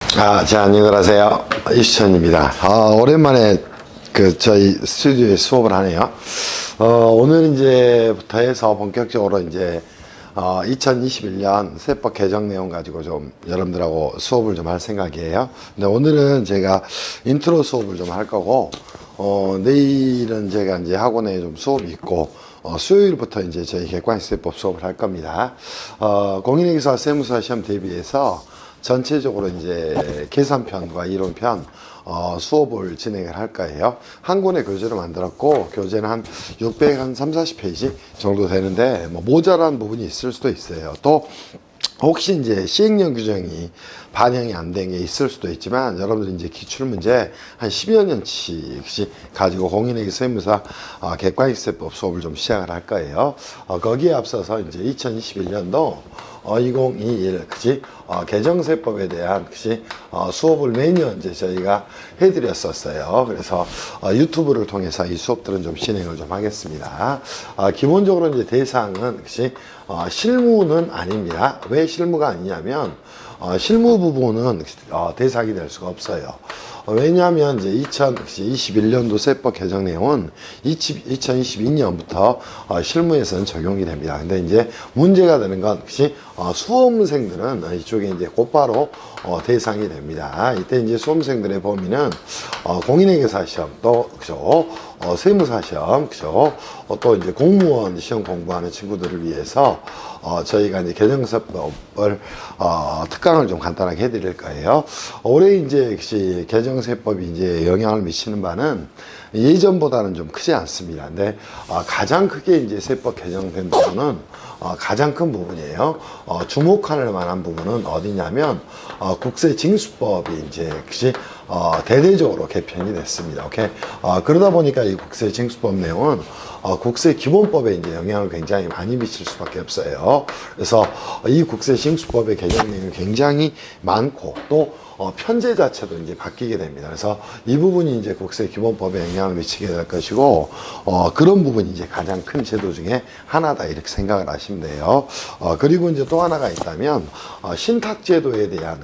자, 안녕들 하세요. 이수천입니다. 오랜만에 저희 스튜디오에 수업을 하네요. 오늘 이제부터 해서 본격적으로 이제, 2021년 세법 개정 내용 가지고 좀 여러분들하고 수업을 좀 할 생각이에요. 근데 오늘은 제가 인트로 수업을 좀 할 거고, 내일은 제가 이제 학원에 좀 수업이 있고, 수요일부터 이제 저희 객관식세법 수업을 할 겁니다. 공인회계사 세무사 시험 대비해서 전체적으로 이제 계산편과 이론편 수업을 진행을 할 거예요. 한 권의 교재로 만들었고, 교재는 한 40페이지 정도 되는데, 뭐 모자란 부분이 있을 수도 있어요. 또 혹시 이제 시행령 규정이 반영이 안 된 게 있을 수도 있지만, 여러분들 이제 기출문제 한 10여 년치 가지고 공인회계 세무사 객관식세법 수업을 좀 시작을 할 거예요. 거기에 앞서서 이제 2021년도 2021 개정세법에 대한 수업을 매년 이제 저희가 해드렸었어요. 그래서 유튜브를 통해서 이 수업들은 좀 진행을 좀 하겠습니다. 기본적으로 이제 대상은 실무는 아닙니다. 왜 실무가 아니냐면 실무 부분은 대상이 될 수가 없어요. 왜냐하면 이제 2021년도 세법 개정 내용은 2022년부터 실무에서는 적용이 됩니다. 근데 이제 문제가 되는 건 수험생들은 이쪽에 이제 곧바로 대상이 됩니다. 이때 이제 수험생들의 범위는 공인회계사 시험, 또 세무사 시험, 또 이제 공무원 시험 공부하는 친구들을 위해서 저희가 이제 개정세법을 특강을 좀 간단하게 해드릴 거예요. 올해 이제 개정세법이 이제 영향을 미치는 바는 예전보다는 좀 크지 않습니다. 근데 가장 크게 이제 세법 개정된 부분은 가장 큰 부분이에요. 주목할 만한 부분은 어디냐면 국세징수법이 이제 대대적으로 개편이 됐습니다. 오케이. 그러다 보니까 이 국세징수법 내용은 국세기본법에 이제 영향을 굉장히 많이 미칠 수밖에 없어요. 그래서 이 국세징수법의 개정 내용이 굉장히 많고, 또 편제 자체도 이제 바뀌게 됩니다. 그래서 이 부분이 이제 국세기본법에 영향을 미치게 될 것이고, 그런 부분이 이제 가장 큰 제도 중에 하나다, 이렇게 생각을 하시면 돼요. 그리고 이제 또 하나가 있다면, 신탁제도에 대한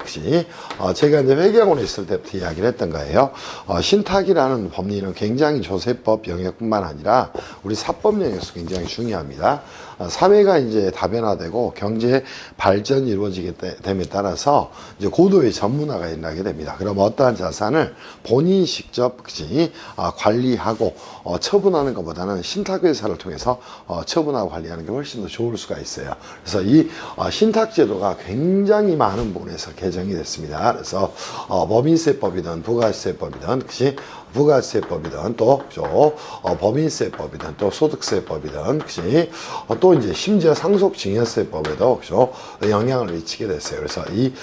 제가 이제 회계학원에 있을 때부터 이야기를 했던 거예요. 신탁이라는 법리는 굉장히 조세법 영역뿐만 아니라 우리 사법 영역에서 굉장히 중요합니다. 사회가 이제 다변화되고 경제 발전이 이루어지게 됨에 따라서 이제 고도의 전문화가 일어나게 됩니다. 그럼 어떠한 자산을 본인이 직접 관리하고 처분하는 것보다는 신탁회사를 통해서 처분하고 관리하는 게 훨씬 더 좋을 수가 있어요. 그래서 이 신탁제도가 굉장히 많은 부분에서 개정이 됐습니다. 그래서 법인세법이든 부가세법이든 부가세법이든 또 법인세법이든 또 소득세법이든 또 이제 심지어 상속증여세법에도 영향을 미치게 됐어요. 그래서 이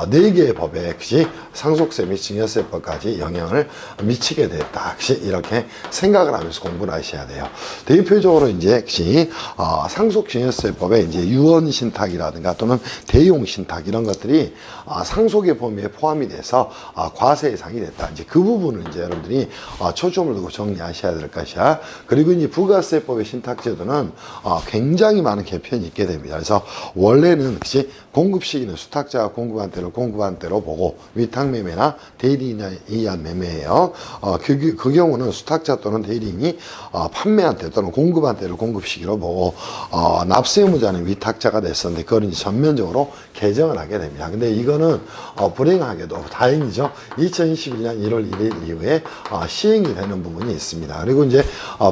네 개의 법에 상속세 및 증여세법까지 영향을 미치게 됐다. 이렇게 생각을 하면서 공부를 하셔야 돼요. 대표적으로 이제 상속증여세법에 이제 유언신탁이라든가 또는 대용신탁 이런 것들이 상속의 범위에 포함이 돼서 과세 예상이 됐다. 이제 그 부분을 이제 여러분들이 초점을 두고 정리하셔야 될 것이야. 그리고 이제 부가세법의 신탁제도는 굉장히 많은 개편이 있게 됩니다. 그래서 원래는 공급 시기는 수탁자가 공급한 대로 보고, 위탁매매나 대리인에 의한 매매예요. 그 경우는 수탁자 또는 대리인이 판매한 때 또는 공급한 때를 공급 시기로 보고, 납세의무자는 위탁자가 됐었는데 그걸 이제 전면적으로 개정을 하게 됩니다. 근데 이거는 불행하게도 다행이죠. 2021년 1월 1일 이후에 시행이 되는 부분이 있습니다. 그리고 이제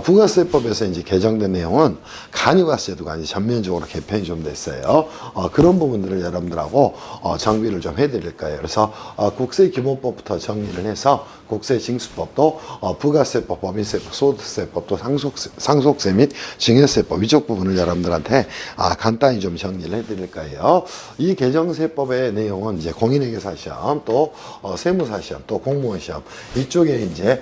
부가세법에서 이제 개정된 내용은 간이과세도가 이제 전면적으로 개편이 좀 됐어요. 그런 부분들을 여러분들하고 정비를 좀 해드릴 거예요. 그래서 국세기본법부터 정리를 해서 국세징수법도 부가세법, 법인세법, 소득세법도 상속세 및 증여세법 이쪽 부분을 여러분들한테 간단히 좀 정리를 해드릴 거예요. 이 개정세법의 내용은 이제 공인회계사 시험, 또 세무사 시험, 또 공무원 시험 이쪽에 이제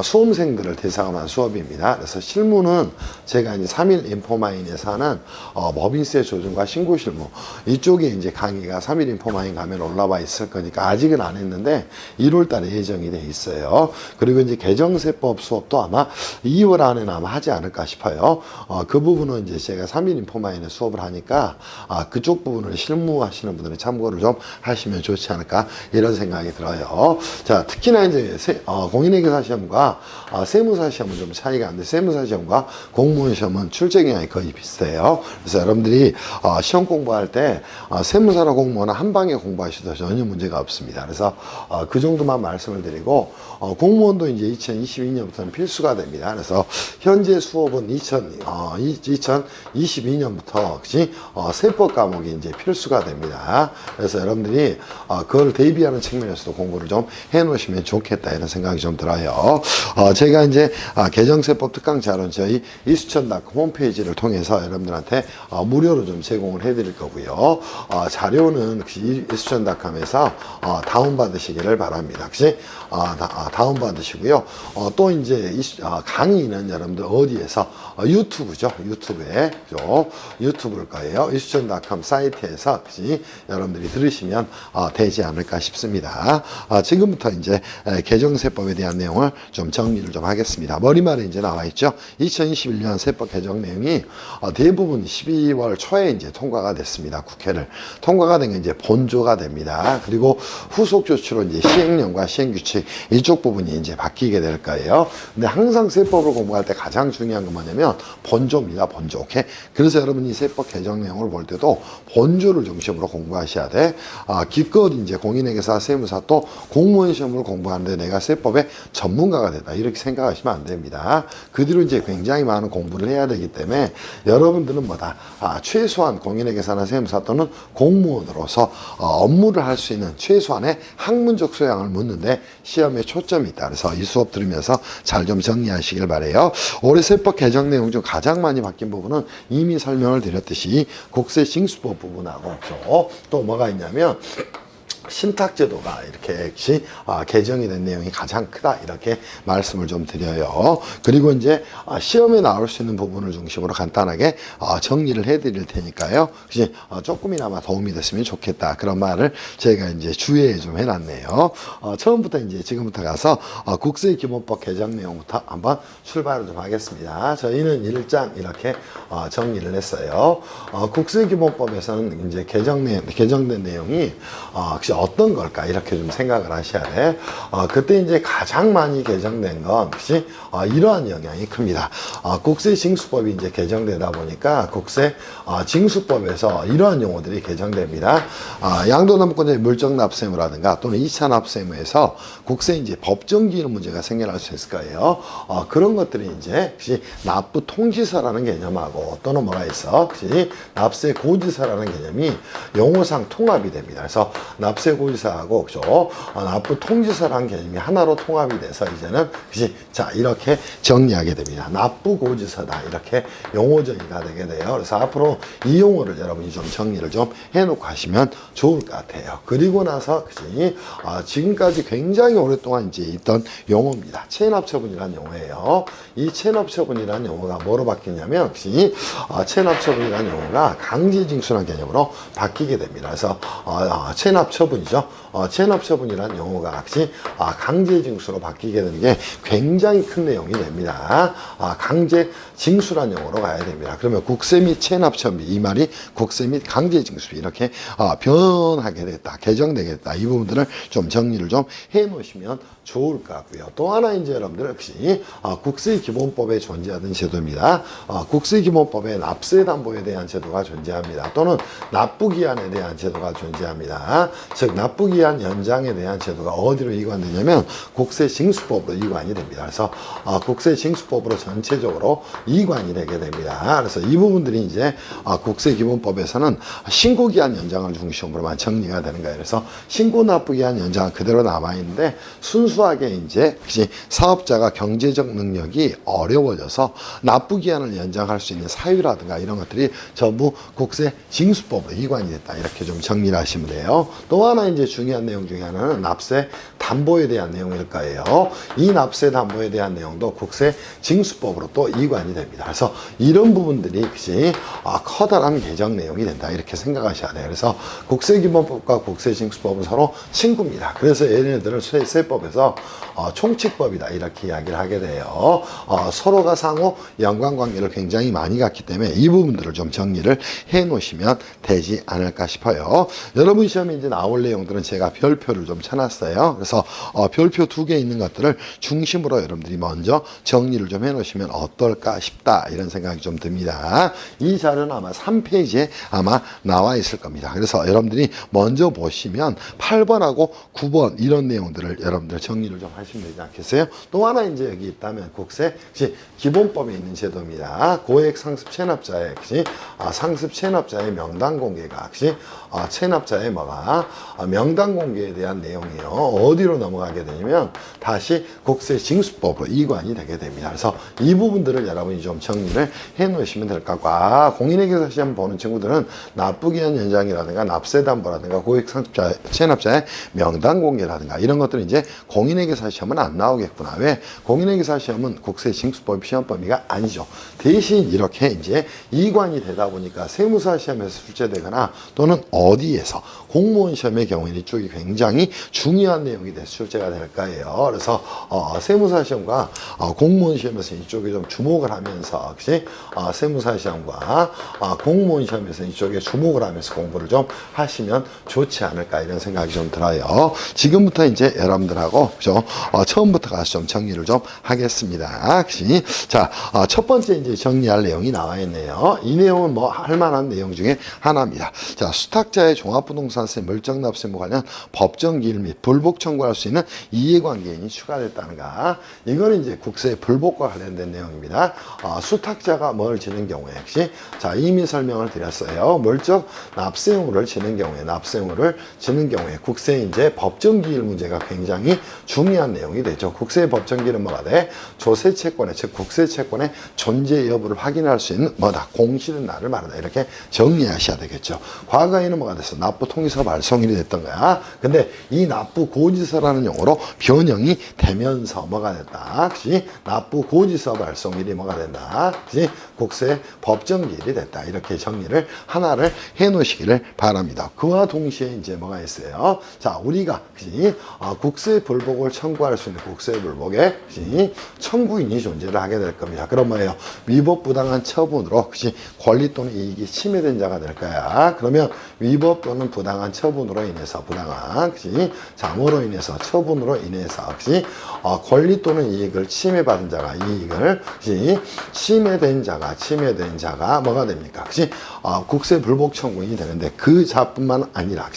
수험생들을 대상으로 한 수업입니다. 그래서 실무는 제가 이제 3일 인포마인에서 하는 법인세 조정과 신고 실무 이쪽에 이제 강의가 3일 인포마인 가면 올라와 있을 거니까 아직은 안 했는데 1월 달에 예정이 돼 있어요. 그리고 이제 개정세법 수업도 아마 2월 안에는 아마 하지 않을까 싶어요. 그 부분은 이제 제가 3일 인포마인에 수업을 하니까 그쪽 부분을 실무하시는 분들은 참고를 좀 하시면 좋지 않을까 이런 생각이 들어요. 자, 특히나 이제 공인회계사 시험과 세무사 시험은 좀 차이가 안 돼. 세무사 시험과 공무원 시험은 출제 경향이 거의 비슷해요. 그래서 여러분들이 시험 공부할 때 세무사나 공무원은 한 방에 공부하셔도 전혀 문제가 없습니다. 그래서 그 정도만 말씀을 드리고 공무원도 이제 2022년부터는 필수가 됩니다. 그래서 현재 수업은 2022년부터 세법 과목이 이제 필수가 됩니다. 그래서 여러분들이 그걸 대비하는 측면에서도 공부를 좀 해놓으시면 좋겠다 이런 생각이 좀 들어요. 제가 이제 개정세법 특강 자료는 저희 이수천닷컴 홈페이지를 통해서 여러분들한테 무료로 좀 제공을 해드릴 거고요. 자료는 이수천닷컴에서 다운받으시기를 바랍니다. 그치? 다운받으시고요. 또 이제 강의는 여러분들 어디에서 유튜브죠. 유튜브에 유튜브일 거예요. 이수천닷컴 사이트에서 여러분들이 들으시면 되지 않을까 싶습니다. 지금부터 이제 개정세법에 대한 내용을 좀 정리를 좀 하겠습니다. 머리말에 이제 나와 있죠. 2021년 세법 개정 내용이 대부분 12월 초에 이제 통과가 됐습니다. 국회를 통과가 된 게 이제 본조가 됩니다. 그리고 후속 조치로 이제 시행령과 시행규칙 이쪽 부분이 이제 바뀌게 될 거예요. 근데 항상 세법을 공부할 때 가장 중요한 건 뭐냐면 본조입니다. 본조. 오케이? 그래서 여러분이 세법 개정 내용을 볼 때도 본조를 중심으로 공부하셔야 돼. 기껏 이제 공인회계사, 세무사 또 공무원 시험을 공부하는데 내가 세법의 전문가가 됐다 이렇게 생각하시면 안 됩니다. 그 뒤로 이제 굉장히 많은 공부를 해야 되기 때문에 여러분들은 뭐다 최소한 공인회계사나 세무사 또는 공무원으로서 업무를 할 수 있는 최소한의 학문적 소양을 묻는데 시험에 초점이 있다. 그래서 이 수업 들으면서 잘 좀 정리하시길 바래요. 올해 세법 개정 내용 중 가장 많이 바뀐 부분은 이미 설명을 드렸듯이 국세징수법 부분하고 또 뭐가 있냐면 신탁제도가 이렇게 개정이 된 내용이 가장 크다 이렇게 말씀을 좀 드려요. 그리고 이제 시험에 나올 수 있는 부분을 중심으로 간단하게 정리를 해드릴 테니까요. 조금이나마 도움이 됐으면 좋겠다 그런 말을 제가 이제 주의에 좀 해놨네요. 처음부터 이제 지금부터 가서 국세기본법 개정 내용부터 한번 출발을 좀 하겠습니다. 저희는 1장 이렇게 정리를 했어요. 국세기본법에서는 이제 개정된 내용이 혹시 어떤 걸까 이렇게 좀 생각을 하셔야 돼. 그때 이제 가장 많이 개정된 건 혹시 이러한 영향이 큽니다. 국세징수법이 이제 개정되다 보니까 국세징수법에서 이러한 용어들이 개정됩니다. 양도납부권자의 물적납세무라든가 또는 2차 납세무에서 국세 이제 법정기일 문제가 생겨날 수 있을 거예요. 그런 것들이 이제 혹시 납부통지서라는 개념하고 또는 뭐가 있어? 혹시 납세고지서라는 개념이 용어상 통합이 됩니다. 그래서 납세고지서하고 납부통지서라는 개념이 하나로 통합이 돼서 이제는 자 이렇게 정리하게 됩니다. 납부고지서다 이렇게 용어 정의가 되게 돼요. 그래서 앞으로 이 용어를 여러분이 좀 정리를 좀 해놓고 하시면 좋을 것 같아요. 그리고 나서 지금까지 굉장히 오랫동안 이제 있던 용어입니다. 체납처분이라는 용어예요. 이 체납처분이라는 용어가 뭐로 바뀌냐면 역시 체납처분이라는 용어가 강제징수라는 개념으로 바뀌게 됩니다. 그래서 체납처분이죠. 체납처분이라는 용어가 같이 강제징수로 바뀌게 되는 게 굉장히 큰 내용이 됩니다. 강제징수라는 용어로 가야 됩니다. 그러면 국세 및 체납처분 이 말이 국세 및 강제징수 이렇게 변하게 됐다. 개정되겠다. 이 부분들을 좀 정리를 좀 해놓으시면 좋을 것 같고요. 또 하나 이제 여러분들 역시 국세기본법에 존재하던 제도입니다. 국세기본법에 납세담보에 대한 제도가 존재합니다. 또는 납부기한에 대한 제도가 존재합니다. 즉 납부기한 연장에 대한 제도가 어디로 이관되냐면 국세징수법으로 이관이 됩니다. 그래서 국세징수법으로 전체적으로 이관이 되게 됩니다. 그래서 이 부분들이 이제 국세기본법에서는 신고기한 연장을 중심으로만 정리가 되는 거예요. 그래서 신고납부기한 연장은 그대로 남아있는데 순수하게 이제 사업자가 경제적 능력이 어려워져서 납부기한을 연장할 수 있는 사유라든가 이런 것들이 전부 국세징수법으로 이관이 됐다. 이렇게 좀 정리를 하시면 돼요. 또 또 하나 이제 중요한 내용 중에 하나는 납세 담보에 대한 내용일 거예요. 이 납세 담보에 대한 내용도 국세 징수법으로 또 이관이 됩니다. 그래서 이런 부분들이 역시 커다란 개정 내용이 된다 이렇게 생각하셔야 돼요. 그래서 국세기본법과 국세징수법은 서로 친구입니다. 그래서 얘네들을 세법에서 총칙법이다 이렇게 이야기를 하게 돼요. 서로가 상호 연관관계를 굉장히 많이 갖기 때문에 이 부분들을 좀 정리를 해 놓으시면 되지 않을까 싶어요. 여러분 시험에 이제 나올 내용들은 제가 별표를 좀 쳐놨어요. 그래서 별표 2개 있는 것들을 중심으로 여러분들이 먼저 정리를 좀 해 놓으시면 어떨까 싶다 이런 생각이 좀 듭니다. 이 자료는 아마 3페이지에 아마 나와 있을 겁니다. 그래서 여러분들이 먼저 보시면 8번하고 9번 이런 내용들을 여러분들 정리를 좀 하시면 되지 않겠어요? 또 하나 이제 여기 있다면 국세 기본법에 있는 제도입니다. 고액 상습 체납자의 상습 체납자의 명단 공개가 체납자의 명단 공개에 대한 내용이요. 어디로 넘어가게 되냐면 다시 국세 징수법으로 이관이 되게 됩니다. 그래서 이 부분들을 여러분이 좀 정리를 해 놓으시면 될 것 같고 공인회계사 시험 보는 친구들은 납부기한 연장이라든가 납세담보라든가 고액 상습 체납자의 명단 공개라든가 이런 것들은 이제 공인회계사 시험은 안 나오겠구나. 왜? 공인회계사 시험은 국세 징수법 시험 범위가 아니죠. 대신 이렇게 이제 이관이 되다 보니까 세무사 시험에서 출제되거나 또는 어디에서 공무원 시험의 경우에는 이쪽이 굉장히 중요한 내용이 돼서 출제가 될 거예요. 그래서 세무사 시험과 공무원 시험에서 이쪽에 좀 주목을 하면서 역시 세무사 시험과 공무원 시험에서 이쪽에 주목을 하면서 공부를 좀 하시면 좋지 않을까 이런 생각이 좀 들어요. 지금부터 이제 여러분들하고 처음부터 가서 좀 정리를 좀 하겠습니다. 자, 첫 번째 이제 정리할 내용이 나와 있네요. 이 내용은 뭐 할만한 내용 중에 하나입니다. 자, 수탁자의 종합부동산세 물정납세무 관련 법정 기일 및 불복 청구할 수 있는 이해관계인이 추가됐다는가. 이거는 이제 국세 불복과 관련된 내용입니다. 수탁자가 뭘 지는 경우에 역시 자 이미 설명을 드렸어요. 물적 납세 의무를 지는 경우에 국세 이제 법정 기일 문제가 굉장히 중요한 내용이 되죠. 국세 법정 기일은 뭐가 돼? 조세 채권의 즉 국세 채권의 존재 여부를 확인할 수 있는 공시는 날을 말한다 이렇게 정리하셔야 되겠죠. 과거에는 뭐가 됐어? 납부 통지서 발송일이 됐던 거야. 근데 이 납부 고지서라는 용어로 변형이 되면서 뭐가 됐다? 납부 고지서 발송일이 뭐가 된다? 국세 법정 기일이 됐다. 이렇게 정리를 하나를 해 놓으시기를 바랍니다. 그와 동시에 이제 뭐가 있어요? 자, 우리가 국세 불복을 청구할 수 있는 국세 불복에 청구인이 존재를 하게 될 겁니다. 그럼 뭐예요? 위법 부당한 처분으로 권리 또는 이익이 침해된 자가 될 거야. 그러면 위법 또는 부당한 처분으로 인해서 잘못으로 인해서 처분으로 인해서 권리 또는 이익을 침해받은 자가 이익을 침해된 자가 뭐가 됩니까? 국세 불복 청구인이 되는데 그 자뿐만 아니라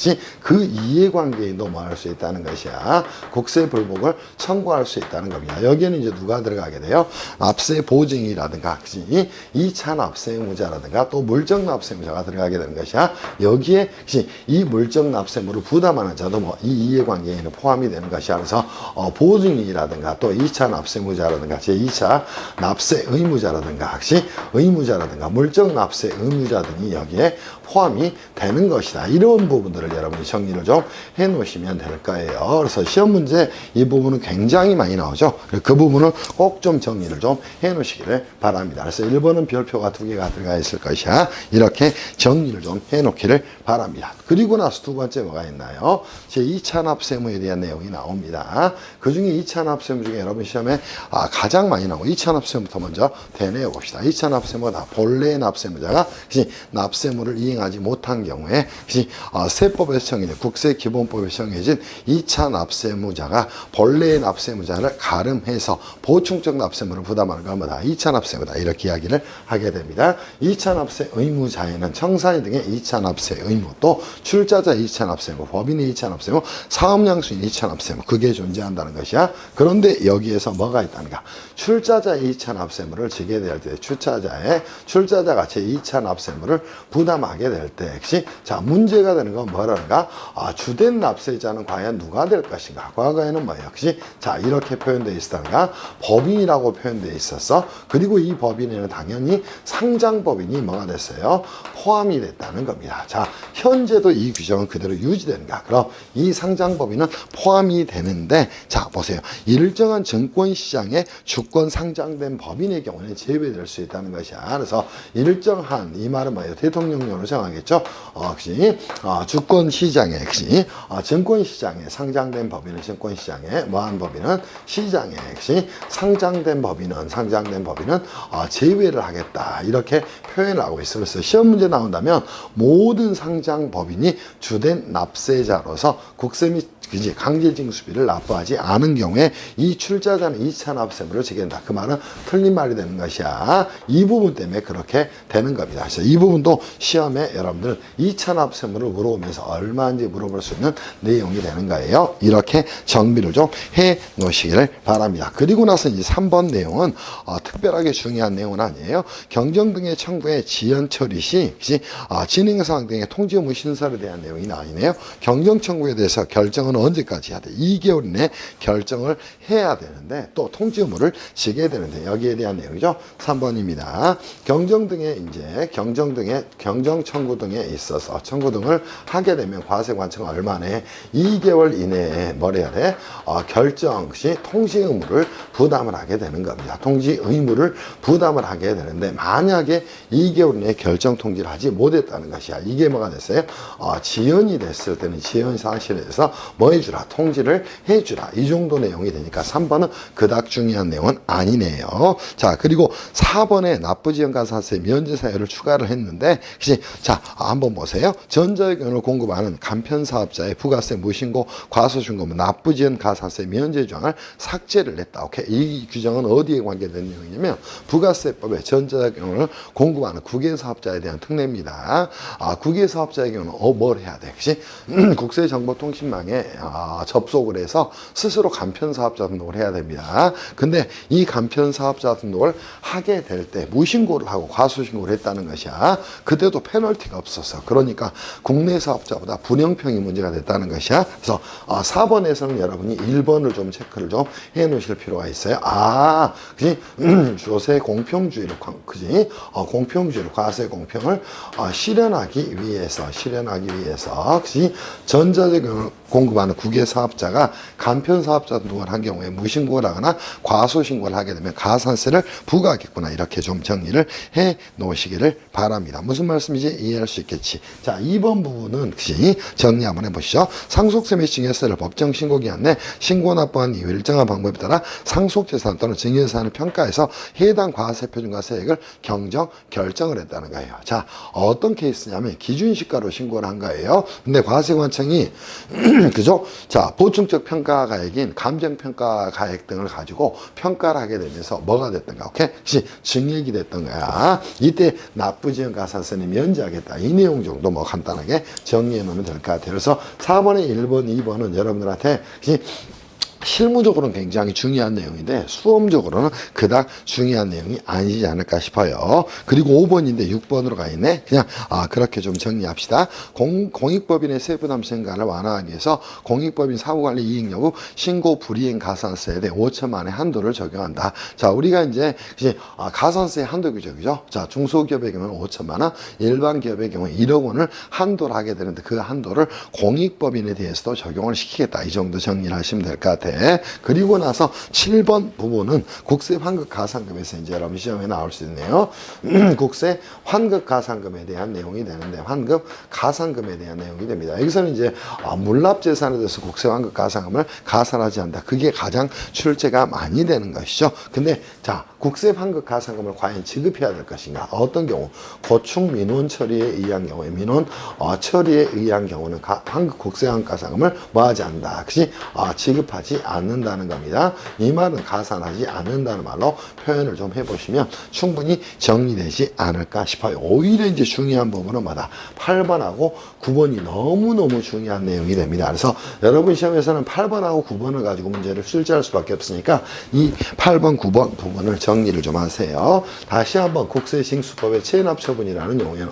그 이해관계인도 뭐 할 수 있다는 것이야. 국세 불복을 청구할 수 있다는 겁니다. 여기에는 이제 누가 들어가게 돼요? 납세 보증이라든가 2차 납세 의무자라든가 또 물적 납세 의무자가 들어가게 되는 것이야. 여기에 이 물적 납세물을 부담하는 자도 뭐 이 이해관계에는 포함이 되는 것이야. 그래서 보증인이라든가 또 2차 납세 의무자라든가 제2차 납세 의무자라든가 물적 납세 의무자 등이 여기에 포함이 되는 것이다. 이런 부분들을 여러분이 정리를 좀 해 놓으시면 될 거예요. 그래서 시험 문제 이 부분은 굉장히 많이 나오죠. 그 부분을 꼭 좀 정리를 좀 해 놓으시기를 바랍니다. 그래서 1번은 별표가 2개가 들어가 있을 것이야. 이렇게 정리를 좀 해 놓기를 바랍니다. 그리고 나서 두 번째 뭐가 있나요? 제2차 납세무에 대한 내용이 나옵니다. 그 중에 2차 납세무 중에 여러분 시험에 가장 많이 나오고 2차 납세무부터 먼저 대내어 봅시다. 2차 납세무가 본래 납세무자가 납세무를 이행하지 못한 경우에 세법에서 정해진 국세기본법에서 정해진 2차 납세무자가 본래의 납세무자를 가름해서 보충적 납세무를 부담하는 건 뭐다? 2차 납세무다. 이렇게 이야기를 하게 됩니다. 2차 납세 의무자에는 청산인 등의 2차 납세 의무, 또 출자자 2차 납세무, 법인의 2차 납세무, 사업량수인 2차 납세무, 그게 존재한다는 것이야. 그런데 여기에서 뭐가 있다는가? 출자자 2차 납세무를 지게 될 때 출자자가 제2차 납세무를 부담하게 될 때 역시 문제가 되는 건 뭐라는가? 주된 납세자는 과연 누가 될 것인가? 과거에는 뭐 역시 이렇게 표현되어 있었다는가? 법인이라고 표현되어 있었어. 그리고 이 법인에는 당연히 상장법인이 뭐가 됐어요? 포함이 됐다는 겁니다. 현재도 이 규정은 그대로 유지되는가? 그럼 이 상장법인은 포함이 되는데, 자 보세요. 일정한 증권시장에 주권 상장된 법인의 경우는 제외될 수 있다는 것이야. 그래서 일정한, 이 말은 뭐예요? 대통령령으로 정하겠죠. 주권시장에, 증권시장에 상장된 법인은 증권시장에, 뭐한 법인은 시장에, 상장된 법인은 제외를 하겠다. 이렇게 표현을 하고 있어요. 그래서 시험 문제 나온다면 모든 상장 법인이 주된 납세자로서 국세 및 강제징수비를 납부하지 않은 경우에 이 출자자는 2차 납세물을 지게 된다. 그 말은 틀린 말이 되는 것이야. 이 부분 때문에 그렇게 되는 겁니다. 그래서 이 부분도 시험에 여러분들 2차 납세물을 물어보면서 얼마인지 물어볼 수 있는 내용이 되는 거예요. 이렇게 정비를 좀 해 놓으시기를 바랍니다. 그리고 나서 이제 3번 내용은 특별하게 중요한 내용은 아니에요. 경정 등의 청구에 지연 처리 시 진행 사항 등의 통지 의무 신설에 대한 내용이 나뉘네요. 경정 청구에 대해서 결정은 언제까지 해야 돼? 2개월 이내 결정을 해야 되는데 또 통지 의무를 지게 되는데 여기에 대한 내용이죠. 3번입니다. 경정 청구 등에 있어서 청구 등을 하게 되면 과세관청은 얼마 내에 2개월 이내에 뭘 해야 돼? 결정 시 통지 의무를 부담을 하게 되는 겁니다. 통지 의무를 부담을 하게 되는데 만약에 2개월 내에 결정 통지를 하지 못했다는 것이야. 이게 뭐가 됐어요? 지연이 됐을 때는 지연 사실에 대해서 뭐 해주라? 통지를 해주라. 이 정도 내용이 되니까 3번은 그닥 중요한 내용은 아니네요. 자, 그리고 4번에 납부지연가산세 면제 사유를 추가를 했는데, 자, 한번 보세요. 전자의견을 공급하는 간편사업자의 부가세 무신고, 과소신고, 납부지연가산세 면제 조항을 삭제를 했다. 오케이. 이 규정은 어디에 관계된 내용이냐면 부가세법에 전자의견을 공급하는 국외사업자에 대한 특례입니다. 국외사업자의 경우는 뭘 해야 돼? 국세정보통신망에 접속을 해서 스스로 간편사업자 등록을 해야 됩니다. 근데 이 간편사업자 등록을 하게 될 때 무신고를 하고 과소신고를 했다는 것이야. 그때도 페널티가 없었어. 그러니까 국내 사업자보다 분영평이 문제가 됐다는 것이야. 그래서 4번에서는 여러분이 1번을 좀 체크를 좀 해 놓으실 필요가 있어요. 조세 공평주의를, 공평주의를, 과세 공평을 실현하기 위해서, 전자재경을 공급하는 국외사업자가 간편사업자 등록을 한 경우에 무신고를 하거나 과소신고를 하게 되면 가산세를 부과하겠구나. 이렇게 좀 정리를 해 놓으시기를 바랍니다. 무슨 말씀인지 이해할 수 있겠지. 자, 2번 부분은 정리 한번 해보시죠. 상속세 및 증여세를 법정 신고기한 내 신고 납부한 이후 일정한 방법에 따라 상속재산 또는 증여재산을 평가해서 해당 과세표준과 세액을 결정을 했다는 거예요. 자, 어떤 케이스냐면 기준시가로 신고를 한 거예요. 근데 과세관청이 그죠? 자, 보충적 평가가액인 감정평가가액 등을 가지고 평가를 하게 되면서 뭐가 됐던가? 오케이? 증액이 됐던 거야. 이때 납부지연가산세는 면제하겠다. 이 내용 정도 뭐 간단하게 정리해 놓으면 될 것 같아요. 그래서 4번에 1번, 2번은 여러분들한테 실무적으로는 굉장히 중요한 내용인데 수험적으로는 그닥 중요한 내용이 아니지 않을까 싶어요. 그리고 5번인데 6번으로 가 있네. 그냥 그렇게 좀 정리합시다. 공익법인의 세부담 생각을 완화하기 위해서 공익법인 사후관리 이익 여부 신고 불이행 가산세에 대해 5천만 원의 한도를 적용한다. 자, 우리가 이제 가산세 한도 규정이죠. 자, 중소기업의 경우는 5천만 원, 일반 기업의 경우는 1억 원을 한도를 하게 되는데 그 한도를 공익법인에 대해서도 적용을 시키겠다. 이 정도 정리를 하시면 될 것 같아요. 그리고 나서 7번 부분은 국세 환급 가산금에서 이제 여러분 시험에 나올 수 있네요. 국세 환급 가산금에 대한 내용이 되는데 환급 가산금에 대한 내용이 됩니다. 여기서는 이제 물납재산에 대해서 국세 환급 가산금을 가산하지 않는다. 그게 가장 출제가 많이 되는 것이죠. 근데 자, 국세 환급 가산금을 과연 지급해야 될 것인가? 어떤 경우? 고충 민원 처리에 의한 경우에 민원 처리에 의한 경우는 국세 환급 가산금을 뭐하지 않는다. 지급하지 않는다는 겁니다. 이 말은 가산하지 않는다는 말로 표현을 좀 해보시면 충분히 정리되지 않을까 싶어요. 오히려 이제 중요한 부분은 뭐다? 8번하고 9번이 너무너무 중요한 내용이 됩니다. 그래서 여러분 시험에서는 8번하고 9번을 가지고 문제를 출제할 수밖에 없으니까 이 8번, 9번 부분을 정리를 좀 하세요. 다시 한번 국세징수법의 체납처분이라는 용어는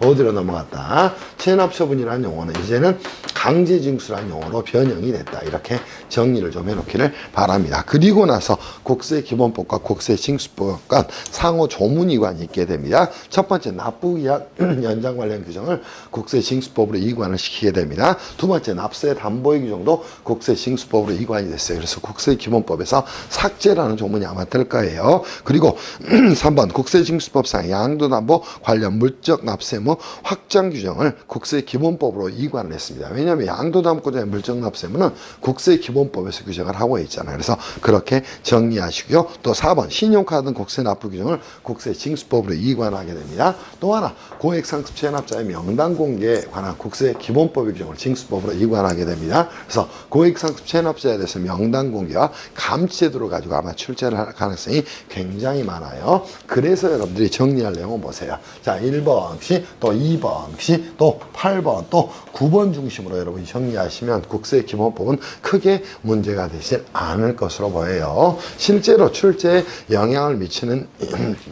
어디로 넘어갔다? 체납처분이라는 용어는 이제는 강제징수라는 용어로 변형이 됐다. 이렇게 정리 정리를 좀 해놓기를 바랍니다. 그리고 나서 국세기본법과 국세징수법과 상호 조문이관이 있게 됩니다. 첫 번째 납부기한 연장 관련 규정을 국세징수법으로 이관을 시키게 됩니다. 두 번째 납세 담보의 규정도 국세징수법으로 이관이 됐어요. 그래서 국세기본법에서 삭제라는 조문이 아마 뜰 거예요. 그리고 3번 국세징수법상 양도담보 관련 물적 납세무 확장 규정을 국세기본법으로 이관을 했습니다. 왜냐하면 양도담보자의 물적 납세무는 국세기본법에서 규정을 하고 있잖아요. 그래서 그렇게 정리하시고요. 또 4번 신용카드 등 국세 납부 규정을 국세징수법으로 이관하게 됩니다. 또 하나 고액상습 체납자의 명단 공개에 관한 국세기본법의 규정을 징수법으로 이관하게 됩니다. 그래서 고액상습 체납자에 대해서 명단 공개와 감치 제도를 가지고 아마 출제를 할 가능성이 굉장히 많아요. 그래서 여러분들이 정리할 내용은 보세요. 자, 1번씩 또 2번씩 또 8번 또 9번 중심으로 여러분이 정리하시면 국세기본법은 크게 문제가 되지 않을 것으로 보여요. 실제로 출제에 영향을 미치는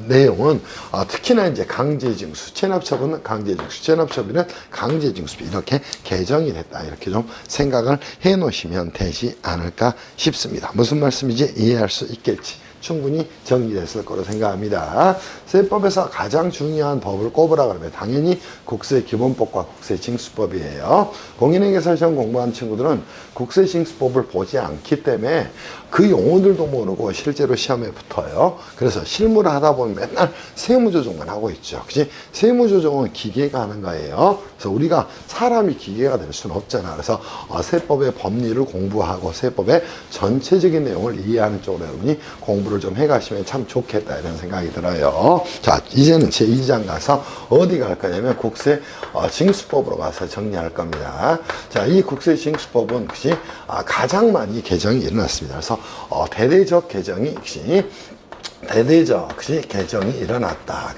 내용은 특히나 이제 강제징수, 체납처분은 강제징수, 체납처분은 강제징수 이렇게 개정이 됐다. 이렇게 좀 생각을 해 놓으시면 되지 않을까 싶습니다. 무슨 말씀인지 이해할 수 있겠지. 충분히 정리됐을 거로 생각합니다. 세법에서 가장 중요한 법을 꼽으라 그러면 당연히 국세기본법과 국세징수법이에요. 공인회계사 시험 공부하는 친구들은 국세징수법을 보지 않기 때문에 그 용어들도 모르고 실제로 시험에 붙어요. 그래서 실무를 하다 보면 맨날 세무조정만 하고 있죠. 그치? 세무조정은 기계가 하는 거예요. 그래서 우리가 사람이 기계가 될 수는 없잖아. 그래서 세법의 법리를 공부하고 세법의 전체적인 내용을 이해하는 쪽으로 여러분이 공부를 좀 해가시면 참 좋겠다 이런 생각이 들어요. 자, 이제는 제2장 가서 어디 갈 거냐면 국세징수법으로 가서 정리할 겁니다. 자, 이 국세징수법은 역시 가장 많이 개정이 일어났습니다. 그래서 대대적 개정이 역시 개정이 일어났다.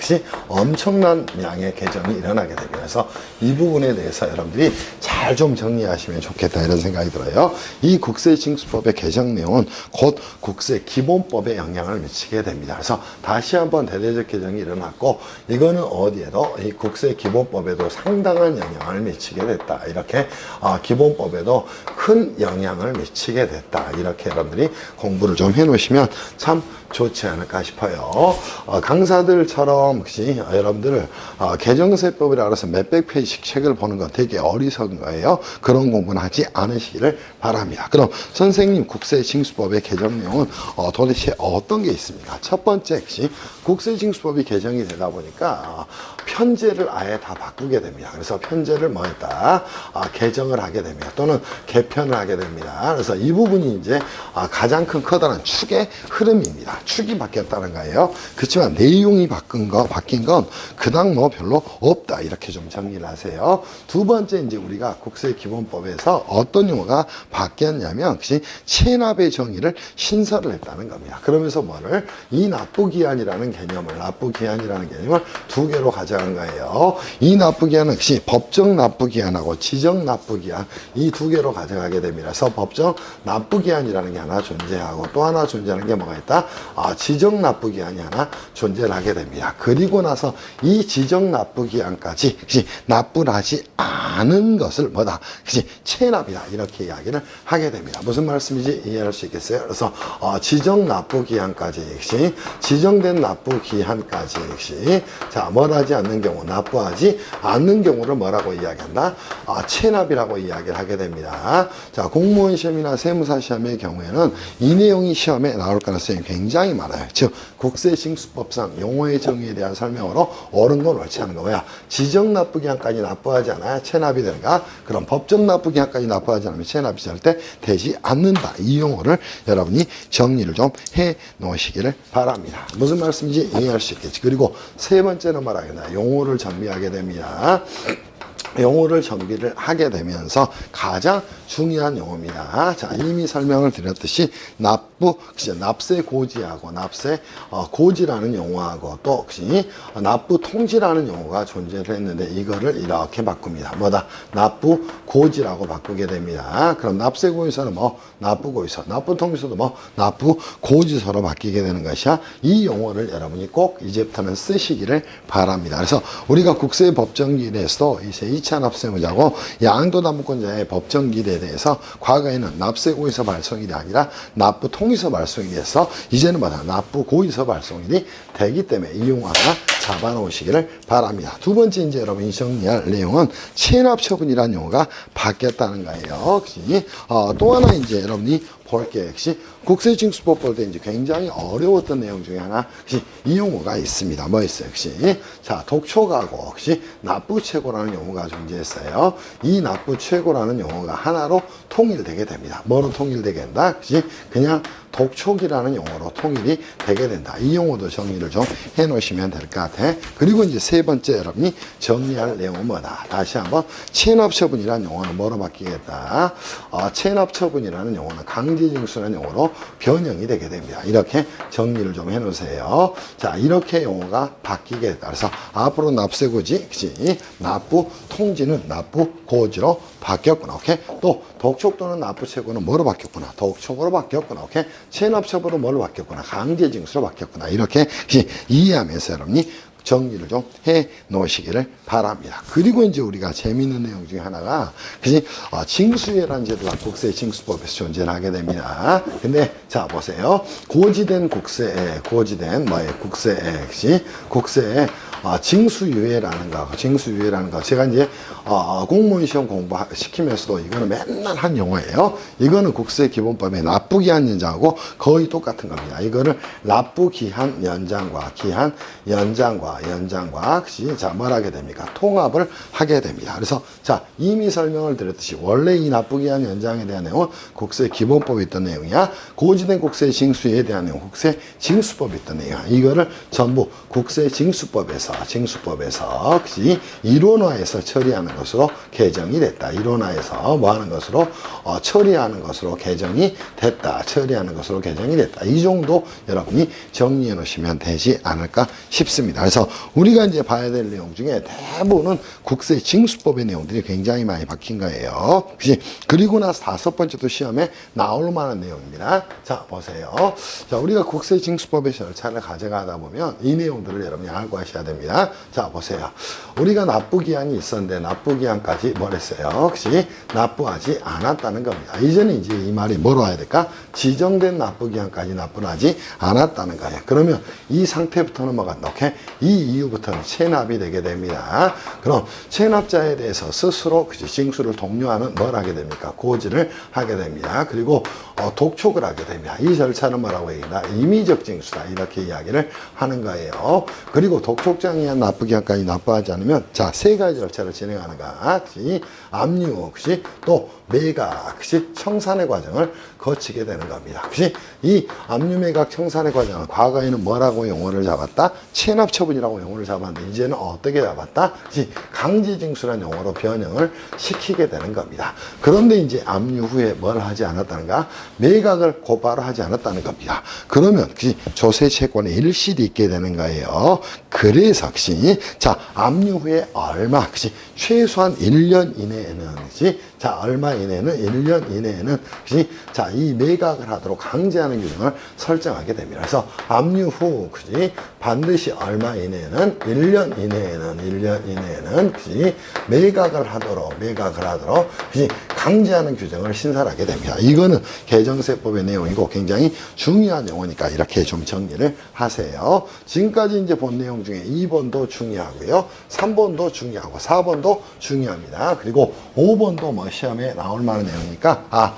엄청난 양의 개정이 일어나게 됩니다. 그래서 이 부분에 대해서 여러분들이 잘 좀 정리하시면 좋겠다 이런 생각이 들어요. 이 국세징수법의 개정 내용은 곧 국세기본법에 영향을 미치게 됩니다. 그래서 다시 한번 대대적 개정이 일어났고 이거는 어디에도 이 국세기본법에도 상당한 영향을 미치게 됐다. 이렇게 기본법에도 큰 영향을 미치게 됐다. 이렇게 여러분들이 공부를 좀 해놓으시면 참 좋지 않을까 싶어요. 강사들처럼 혹시 여러분들 개정세법이라 그래서 몇백 페이지씩 책을 보는 건 되게 어리석은 거예요. 그런 공부는 하지 않으시기를 바랍니다. 그럼 선생님 국세징수법의 개정 내용은 도대체 어떤 게 있습니까? 첫 번째 역시 국세징수법이 개정이 되다 보니까 편제를 아예 다 바꾸게 됩니다. 그래서 편제를 뭐 했다? 개정을 하게 됩니다. 또는 개편을 하게 됩니다. 그래서 이 부분이 이제 가장 큰 커다란 축의 흐름입니다. 축이 바뀌었다는 거예요. 그렇지만 내용이 바뀐 건 그닥 뭐 별로 없다. 이렇게 좀 정리를 하세요. 두 번째 이제 우리가 국세기본법에서 어떤 용어가 바뀌었냐면 역시 체납의 정의를 신설을 했다는 겁니다. 그러면서 뭐를 이 납부기한이라는 개념을 두 개로 가져간 거예요. 이 납부기한은 역시 법정 납부기한하고 지정 납부기한 이 두 개로 가져가게 됩니다. 그래서 법정 납부기한이라는 게 하나 존재하고 또 하나 존재하는 게 뭐가 있다? 지정 납부기한이 하나 존재를 하게 됩니다. 그리고 나서 이 지정 납부기한까지 역시 납부를 하지 않은 것을 뭐다? 역시 체납이다. 이렇게 이야기를 하게 됩니다. 무슨 말씀인지 이해할 수 있겠어요? 그래서 지정 납부기한까지 역시 지정된 납부기한까지 역시 자, 뭘 하지 않는 경우 납부하지 않는 경우를 뭐라고 이야기한다? 체납이라고 이야기를 하게 됩니다. 자, 공무원 시험이나 세무사 시험의 경우에는 이 내용이 시험에 나올 가능성이 굉장히 많아요. 즉 국세징수법상 용어의 정의에 대한 설명으로 옳은 건 옳지 않은 거야. 지정 납부기한까지 납부하지 않아야 체납이 되는가? 그럼 법정 납부기한까지 납부하지 않으면 체납이 절대 되지 않는다. 이 용어를 여러분이 정리를 좀 해 놓으시기를 바랍니다. 무슨 말씀인지 이해할 수 있겠지. 그리고 세 번째는 뭐라겠나? 용어를 정비하게 됩니다. 용어를 정비를 하게 되면서 가장 중요한 용어입니다. 자, 이미 설명을 드렸듯이 납세 고지하고 납세 고지라는 용어하고 또 혹시 납부 통지라는 용어가 존재를 했는데 이거를 이렇게 바꿉니다. 뭐다? 납부 고지라고 바꾸게 됩니다. 그럼 납세 고지서는 뭐 납부 고지서, 납부 통지서도 뭐 납부 고지서로 바뀌게 되는 것이야. 이 용어를 여러분이 꼭 이제부터는 쓰시기를 바랍니다. 그래서 우리가 국세법정기일에서도 이 2차 납세무자고 양도담보권자의 법정기일에 대해서 과거에는 납세고에서 발송일이 아니라 납부통에서 발송이 돼서 이제는 뭐다 납부고에서 발송일이 되기 때문에 이 용어 하나 잡아놓으시기를 바랍니다. 두 번째 이제 여러분이 정리할 내용은 체납처분이라는 용어가 바뀌었다는 거예요. 또 하나 이제 여러분이 볼 게 역시 국세징수법 볼 때 이제 굉장히 어려웠던 내용 중에 하나 역시 이 용어가 있습니다. 뭐 있어요? 역시 자 독촉하고 역시 납부최고라는 용어가 존재했어요. 이 납부최고라는 용어가 하나로 통일되게 됩니다. 뭐로 통일되게 된다? 역시 그냥 독촉이라는 용어로 통일이 되게 된다. 이 용어도 정리를 좀 해놓으시면 될 것 같아. 그리고 이제 세 번째 여러분이 정리할 내용은 뭐다? 다시 한번 체납처분이라는 용어는 뭐로 바뀌겠다? 체납처분이라는 용어는 강제징수라는 용어로 변형이 되게 됩니다. 이렇게 정리를 좀 해놓으세요. 자, 이렇게 용어가 바뀌게 됐다. 그래서 앞으로 납세고지, 납부 통지는 납부고지로 바뀌었구나. 오케이? 또 독촉 또는 납부최고는 뭐로 바뀌었구나? 독촉으로 바뀌었구나. 오케이? 체납처분으로 뭐로 바뀌었구나? 강제징수로 바뀌었구나. 이렇게 이해하면서 여러분이 정리를 좀 해 놓으시기를 바랍니다. 그리고 이제 우리가 재미있는 내용 중에 하나가 징수회라는 제도가 국세징수법에서 존재를 하게 됩니다. 근데 자 보세요. 고지된 국세에 국세에 징수유예라는 거 제가 이제 공무원 시험 공부시키면서도 이거는 맨날 한 용어예요. 이거는 국세기본법의 납부기한 연장하고 거의 똑같은 겁니다. 이거를 납부기한 연장과 자 뭘 하게 됩니까? 통합을 하게 됩니다. 그래서 자 이미 설명을 드렸듯이 원래 이 납부기한 연장에 대한 내용은 국세기본법에 있던 내용이야. 고지된 국세징수에 대한 내용 국세징수법에 있던 내용이야. 이거를 전부 국세징수법에서 이론화해서 처리하는 것으로 개정이 됐다. 이론화해서 뭐 하는 것으로 처리하는 것으로 개정이 됐다. 이 정도 여러분이 정리해 놓으시면 되지 않을까 싶습니다. 그래서 우리가 이제 봐야 될 내용 중에 대부분은 국세징수법의 내용들이 굉장히 많이 바뀐 거예요. 그리고 나서 다섯 번째도 시험에 나올 만한 내용입니다. 자, 보세요. 자, 우리가 국세징수법의 절차를 가져가다 보면 이 내용들을 여러분이 알고 하셔야 됩니다. 자, 보세요. 우리가 납부기한이 있었는데 납부기한까지 뭘 했어요? 혹시 납부하지 않았다는 겁니다. 이제는 이제 이 말이 뭐로 해야 될까? 지정된 납부기한까지 납부를 하지 않았다는 거예요. 그러면 이 상태부터는 뭐가 오케이? 이 이후부터는 체납이 되게 됩니다. 그럼 체납자에 대해서 스스로 징수를 독려하는 뭘 하게 됩니까? 고지를 하게 됩니다. 그리고 독촉을 하게 됩니다. 이 절차는 뭐라고 얘기한다? 임의적 징수다. 이렇게 이야기를 하는 거예요. 그리고 독촉장이한 납부기한까지 납부하지 않으면 자, 세 가지 절차를 진행하는 가 압류, 또 매각, 청산의 과정을 거치게 되는 겁니다. 이 압류, 매각, 청산의 과정은 과거에는 뭐라고 용어를 잡았다? 체납처분이라고 용어를 잡았는데 이제는 어떻게 잡았다? 강제징수라는 용어로 변형을 시키게 되는 겁니다. 그런데 이제 압류 후에 뭘 하지 않았다는가? 매각을 곧바로 하지 않았다는 겁니다. 그러면 조세 채권의 일실이 있게 되는 거예요. 그래서 자, 압류 후에 얼마? 최소한 1년 이내에는 얼마 이내에는 1년 이내에는 자, 이 매각을 하도록 강제하는 규정을 설정하게 됩니다. 그래서 압류 후 반드시 얼마 이내에는 1년 이내에는 매각을 하도록 강제하는 규정을 신설하게 됩니다. 이거는 개정세법의 내용이고 굉장히 중요한 용어니까 이렇게 좀 정리를 하세요. 지금까지 이제 본 내용 중에 2번도 중요하고요. 3번도 중요하고 4번도 중요합니다. 그리고 5번도 뭐 시험에 나올 만한 내용이니까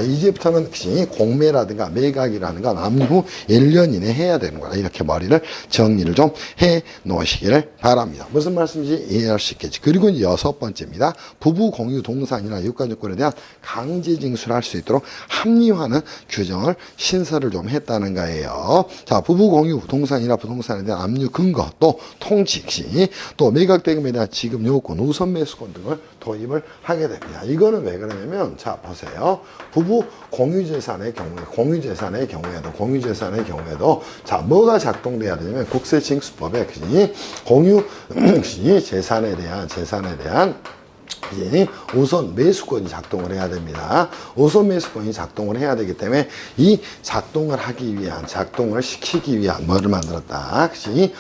이제부터는 공매라든가 매각이라든가 압류 후 1년 이내 해야 되는 거다. 이렇게 머리를 정리를 좀 해 놓으시기를 바랍니다. 무슨 말씀인지 이해할 수 있겠지. 그리고 이제 여섯 번째입니다. 부부 공유 동산이나 유가증권에 대한 강제징수를 할 수 있도록 합리화하는 규정을 신설을 좀 했다는 거예요. 자, 부부 공유 동산이나 부동산에 대한 압류 근거, 또 통지, 또 매각 대금에 대한 지급 요건, 우선 매수권 등을 도입을 하게 됩니다. 이거는 왜 그러냐면 자, 보세요. 부부 공유재산의 경우에도 자, 뭐가 작동돼야 되냐면 국세징수법에 공유 재산에 대한 이제 우선 매수권이 작동을 해야 됩니다. 우선 매수권이 작동을 해야 되기 때문에 이 작동을 하기 위한, 작동을 시키기 위한 뭐를 만들었다. 그치?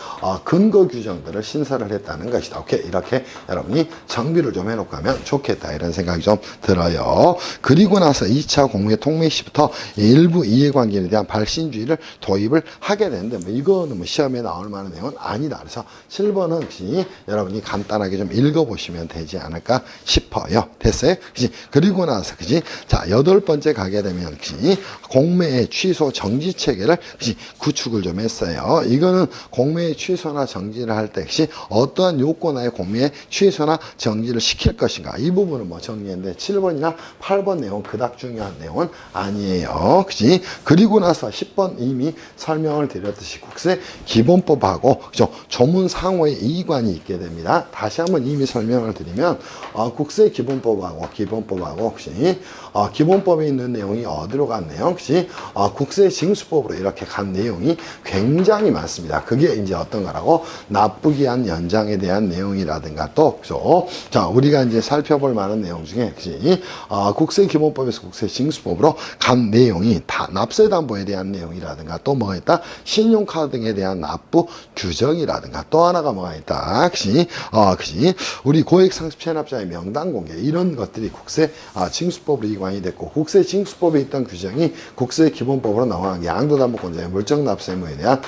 근거 규정들을 신설을 했다는 것이다. 오케이. 이렇게 여러분이 정비를 좀 해놓고 하면 좋겠다. 이런 생각이 좀 들어요. 그리고 나서 2차 공매 통매 시부터 일부 이해관계에 대한 발신주의를 도입을 하게 되는데, 뭐 이거는 뭐 시험에 나올 만한 내용은 아니다. 그래서 7번은 혹시 여러분이 간단하게 좀 읽어보시면 되지 않을까 싶어요. 됐어요? 그치? 그리고 나서, 그치? 자, 8번째 가게 되면, 그치? 공매의 취소 정지 체계를, 그치? 구축을 좀 했어요. 이거는 공매의 취소나 정지를 할 때, 그치? 어떠한 요건하에 공매의 취소나 정지를 시킬 것인가. 이 부분은 뭐 정리했는데, 7번이나 8번 내용, 그닥 중요한 내용은 아니에요. 그치? 그리고 나서 10번 이미 설명을 드렸듯이 국세 기본법하고, 그죠? 조문 상호의 이관이 있게 됩니다. 다시 한번 이미 설명을 드리면, 국세 기본법하고 혹시 기본법에 있는 내용이 어디로 갔네요? 혹시 국세 징수법으로 이렇게 간 내용이 굉장히 많습니다. 그게 이제 어떤 거라고? 납부기한 연장에 대한 내용이라든가 또, 그죠? 자, 우리가 이제 살펴볼 만한 내용 중에, 혹시 국세 기본법에서 국세 징수법으로 간 내용이 다 납세담보에 대한 내용이라든가 또 뭐가 있다? 신용카드 등에 대한 납부 규정이라든가 또 하나가 뭐가 있다? 혹시 우리 고액상습 체납자의 명단 공개, 이런 것들이 국세 징수법으로 이관이 됐고, 국세 징수법에 있던 규정이 국세 기본법으로 나온 게 양도담보권자의 물적납세의무에 대한,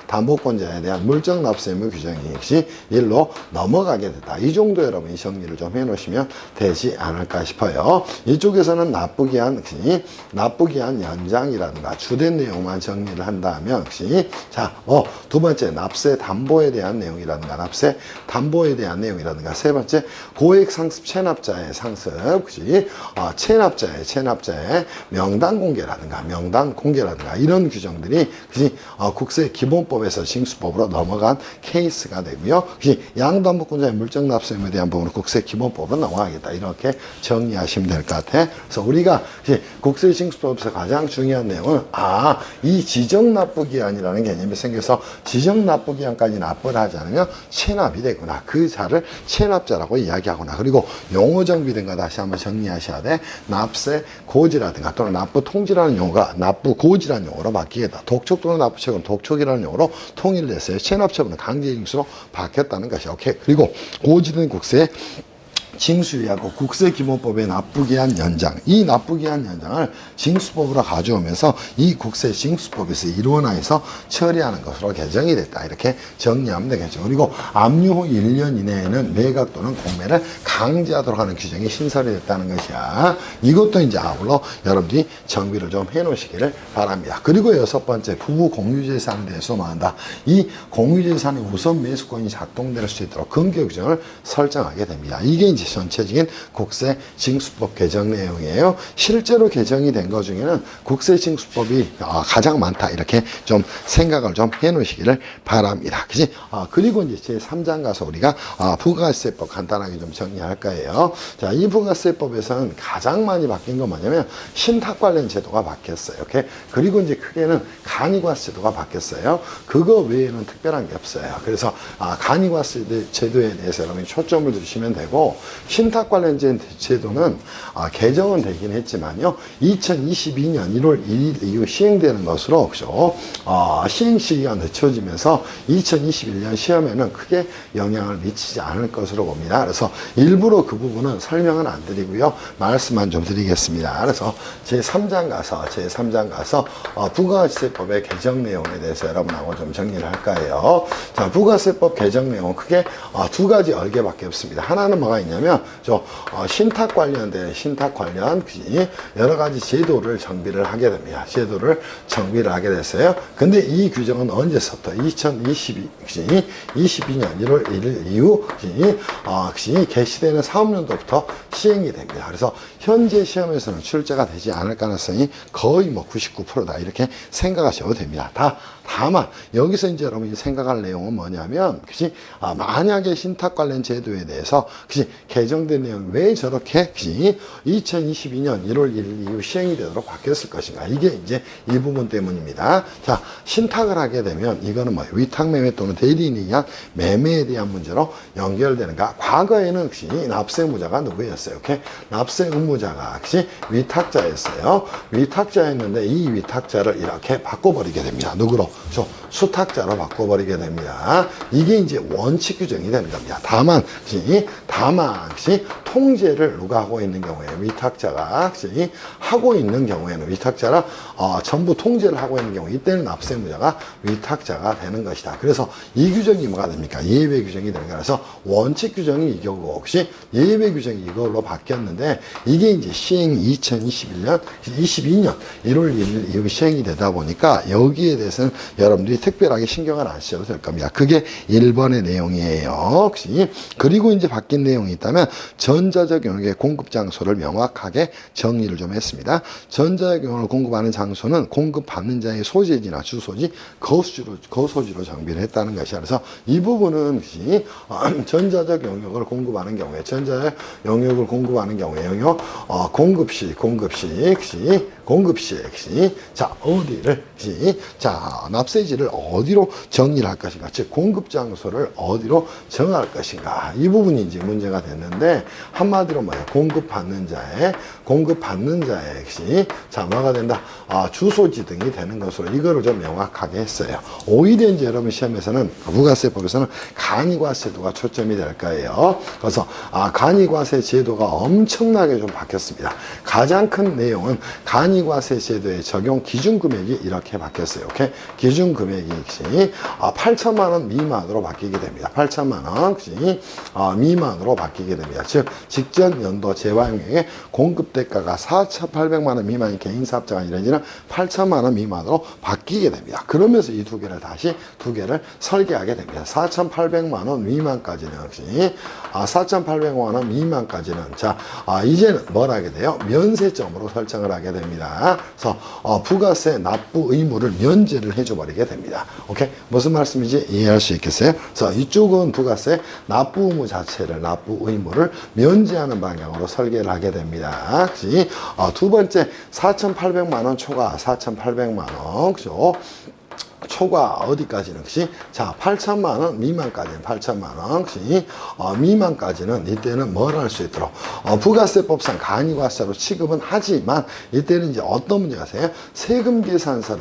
담보권자에 대한 물적납세의무 규정이 역시 일로 넘어가게 됐다. 이 정도 여러분이 정리를 좀 해놓으시면 되지 않을까 싶어요. 이쪽에서는 납부기한 연장이라든가 주된 내용만 정리를 한다면, 혹시 자, 두 번째 납세 담보에 대한 내용이라든가 납세 담보에 대한 내용이라든가, 세 번째 고액 상습 체납자의 상습, 혹시 체납자의 명단 공개라든가 이런 규정들이 국세 기본법에서 징수법으로 넘어간 케이스가 되고요. 혹시 양도담보권자의 물적 납세에 대한 부분은 국세 기본법으로 넘어가겠다. 이렇게 정리하시면 될 것 같아. 그래서 우리가 국세 징수법에서 가장 중요한 내용은 이 지정 납부기한이라는 개념이 생겨서 지정 납부기한까지 납부를 하지 않으면 체납이 되구나. 그 자를 체납자라고 이야기하구나. 그리고 용어 정비 등과 다시 한번 정리하셔야 돼. 납세 고지라든가 또는 납부 통지라는 용어가 납부 고지라는 용어로 바뀌겠다. 독촉 또는 납부책은 독촉이라는 용어로 통일됐어요. 체납처분은 강제징수로 바뀌었다는 것이. 오케이. 그리고 고지는 국세 징수위하고 국세기본법의 납부기한 연장, 이 납부기한 연장을 징수법으로 가져오면서 이 국세 징수법에서 일원화해서 처리하는 것으로 개정이 됐다. 이렇게 정리하면 되겠죠. 그리고 압류 후 1년 이내에는 매각 또는 공매를 강제하도록 하는 규정이 신설이 됐다는 것이야. 이것도 이제 아울러 여러분들이 정비를 좀 해놓으시기를 바랍니다. 그리고 6번째, 부부 공유재산에 대해서 말한다. 이 공유재산의 우선 매수권이 작동될 수 있도록 근거 규정을 설정하게 됩니다. 이게 이제 전체적인 국세 징수법 개정 내용이에요. 실제로 개정이 된 것 중에는 국세 징수법이 가장 많다. 이렇게 좀 생각을 좀 해 놓으시기를 바랍니다. 그치? 그리고 이제 제3장 가서 우리가 부가세법 간단하게 좀 정리할 거예요. 자, 이 부가세법에서는 가장 많이 바뀐 건 뭐냐면 신탁 관련 제도가 바뀌었어요. 오케이? 그리고 이제 크게는 간이과세 제도가 바뀌었어요. 그거 외에는 특별한 게 없어요. 그래서 간이과세 제도에 대해서 여러분이 초점을 두시면 되고, 신탁 관련 제도는 개정은 되긴 했지만요, 2022년 1월 1일 이후 시행되는 것으로, 그죠? 시행 시기가 늦춰지면서 2021년 시험에는 크게 영향을 미치지 않을 것으로 봅니다. 그래서 일부러 그 부분은 설명은 안 드리고요, 말씀만 좀 드리겠습니다. 그래서 제3장 가서 부가세법의 개정 내용에 대해서 여러분하고 좀 정리를 할 거예요. 자, 부가세법 개정 내용은 크게 두 가지 얼개밖에 없습니다. 하나는 뭐가 있냐면 신탁 관련 여러 가지 제도를 정비를 하게 됩니다. 정비를 하게 됐어요. 근데 이 규정은 언제서부터 2022년 1월 1일 이후 개시되는 사업년도부터 시행이 됩니다. 그래서 현재 시험에서는 출제가 되지 않을 가능성이 거의 99%다. 이렇게 생각하셔도 됩니다. 다만 여기서 이제 여러분이 생각할 내용은 뭐냐면, 만약에 신탁 관련 제도에 대해서 개정된 내용이 왜 저렇게 2022년 1월 1일 이후 시행이 되도록 바뀌었을 것인가. 이게 이제 이 부분 때문입니다. 자, 신탁을 하게 되면 이거는 뭐 위탁매매 또는 대리인에 의한 매매에 대한 문제로 연결되는가. 과거에는 역시 납세 의무자가 누구였어요? 이렇게 납세 의무자가 역시 위탁자였어요. 위탁자였는데 이 위탁자를 이렇게 바꿔버리게 됩니다. 누구로? 수탁자로 바꿔버리게 됩니다. 이게 이제 원칙 규정이 됩니다. 다만 역시 통제를 누가 하고 있는 경우에 위탁자가 역시 하고 있는 경우에는 위탁자라 전부 통제를 하고 있는 경우 이때는 납세 의무자가 위탁자가 되는 것이다. 그래서 이 규정이 뭐가 됩니까? 예외 규정이 되는 거라. 그래서 원칙 규정이 이거고 혹시 예외 규정이 이걸로 바뀌었는데 이게 이제 시행이 2022년 1월 1일 이후 시행이 되다 보니까 여기에 대해서는 여러분들이 특별하게 신경을 안 쓰셔도 될 겁니다. 그게 1번의 내용이에요. 혹시 그리고 이제 바뀐 내용이 있다면 전자적 영역의 공급 장소를 명확하게 정리를 좀 했습니다. 전자적 영역을 공급하는 장소는 공급받는 자의 소재지나 주소지, 거소지로 정비를 했다는 것이야. 그래서 이 부분은 전자적 영역을 공급하는 경우에 공급시 자 어디를 자 납세지를 어디로 정리를 할 것인가, 즉 공급 장소를 어디로 정할 것인가, 이 부분이 이제 문제가 됐는데 한마디로 뭐예요? 공급받는 자의 역시 자 뭐가 된다? 주소지 등이 되는 것으로 이거를 좀 명확하게 했어요. 오히려 이제 여러분 시험에서는 부가세법에서는 간이과세도가 초점이 될 거예요. 그래서 간이과세 제도가 엄청나게 좀 바뀌었습니다. 가장 큰 내용은 간이과세 제도의 적용 기준 금액이 이렇게 바뀌었어요. 오케이? 기준 금액이 역시 8천만 원 미만으로 바뀌게 됩니다. 8천만 원 미만으로 바뀌게 됩니다. 즉 직전 연도 재활용액의 공급 대가가 4,800만 원 미만인 개인 사업자가 이루어지는 8천만 원 미만으로 바뀌게 됩니다. 그러면서 이 두 개를 설계하게 됩니다. 4,800만 원 미만까지는 역시 4,800만 원 미만까지는 자 이제는 뭘 하게 돼요? 면세점으로 설정을 하게 됩니다. 그래서 부가세 납부 의무를 면제를 해줘 버리게 됩니다. 오케이? 무슨 말씀인지 이해할 수 있겠어요? 그래서 이쪽은 부가세 납부 의무 자체를 납부 의무를 면제하는 방향으로 설계를 하게 됩니다. 두 번째 4,800만 원 초과 4,800만 원 그죠? 초과 어디까지는 역시 자 8천만 원 미만까지는 8천만 원 역시 미만까지는 이때는 뭘 할 수 있도록 부가세법상 간이과세로 취급은 하지만 이때는 이제 어떤 문제가 있어요? 세금 계산서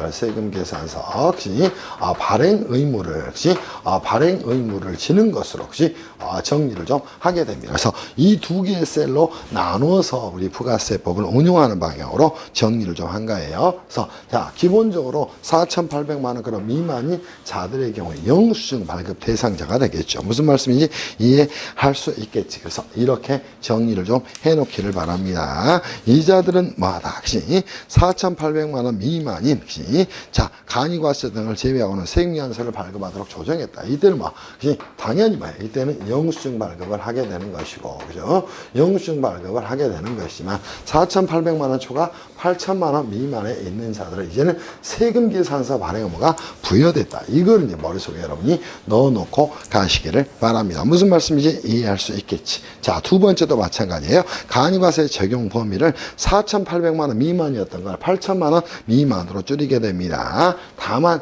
역시 발행 의무를 지는 것으로 역시 정리를 좀 하게 됩니다. 그래서 이 두 개의 셀로 나누어서 우리 부가세법을 운용하는 방향으로 정리를 좀 한 거예요. 그래서 자 기본적으로 4,800만 원 그런 미만인 자들의 경우에 영수증 발급 대상자가 되겠죠. 무슨 말씀인지 이해할 수 있겠지. 그래서 이렇게 정리를 좀 해놓기를 바랍니다. 이자들은 뭐다? 4,800만 원 미만인 자 간이과세 등을 제외하고는 세액연서를 발급하도록 조정했다. 이때는 당연히 이때는 영수증 발급을 하게 되는 것이고, 그죠? 영수증 발급을 하게 되는 것이지만 4,800만 원 초과 8천만 원 미만에 있는 자들은 이제는 세금 계산서 발행 의무가 부여됐다. 이걸 이제 머릿속에 여러분이 넣어놓고 가시기를 바랍니다. 무슨 말씀인지 이해할 수 있겠지. 자, 두 번째도 마찬가지예요. 간이과세 적용 범위를 4,800만 원 미만이었던 걸 8천만 원 미만으로 줄이게 됩니다. 다만,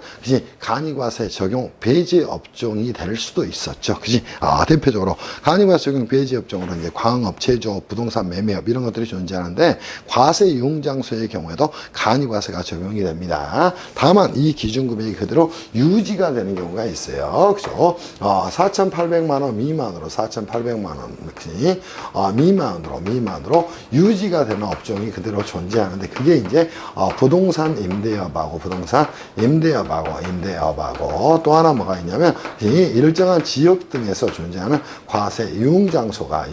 간이과세 적용 배제 업종이 될 수도 있었죠. 그지? 대표적으로 간이과세 적용 배제 업종으로 이제 광업, 제조업, 부동산 매매업 이런 것들이 존재하는데 과세 유흥장소의 경우에도 간이과세가 적용이 됩니다. 다만 이 기준 금액이 그대로 유지가 되는 경우가 있어요. 그죠? 4,800만 원 미만으로 4,800만 원 미만으로 유지가 되는 업종이 그대로 존재하는데 그게 이제 부동산 임대업하고 또 하나 뭐가 있냐면 이 일정한 지역 등에서 존재하는 과세 유흥장소가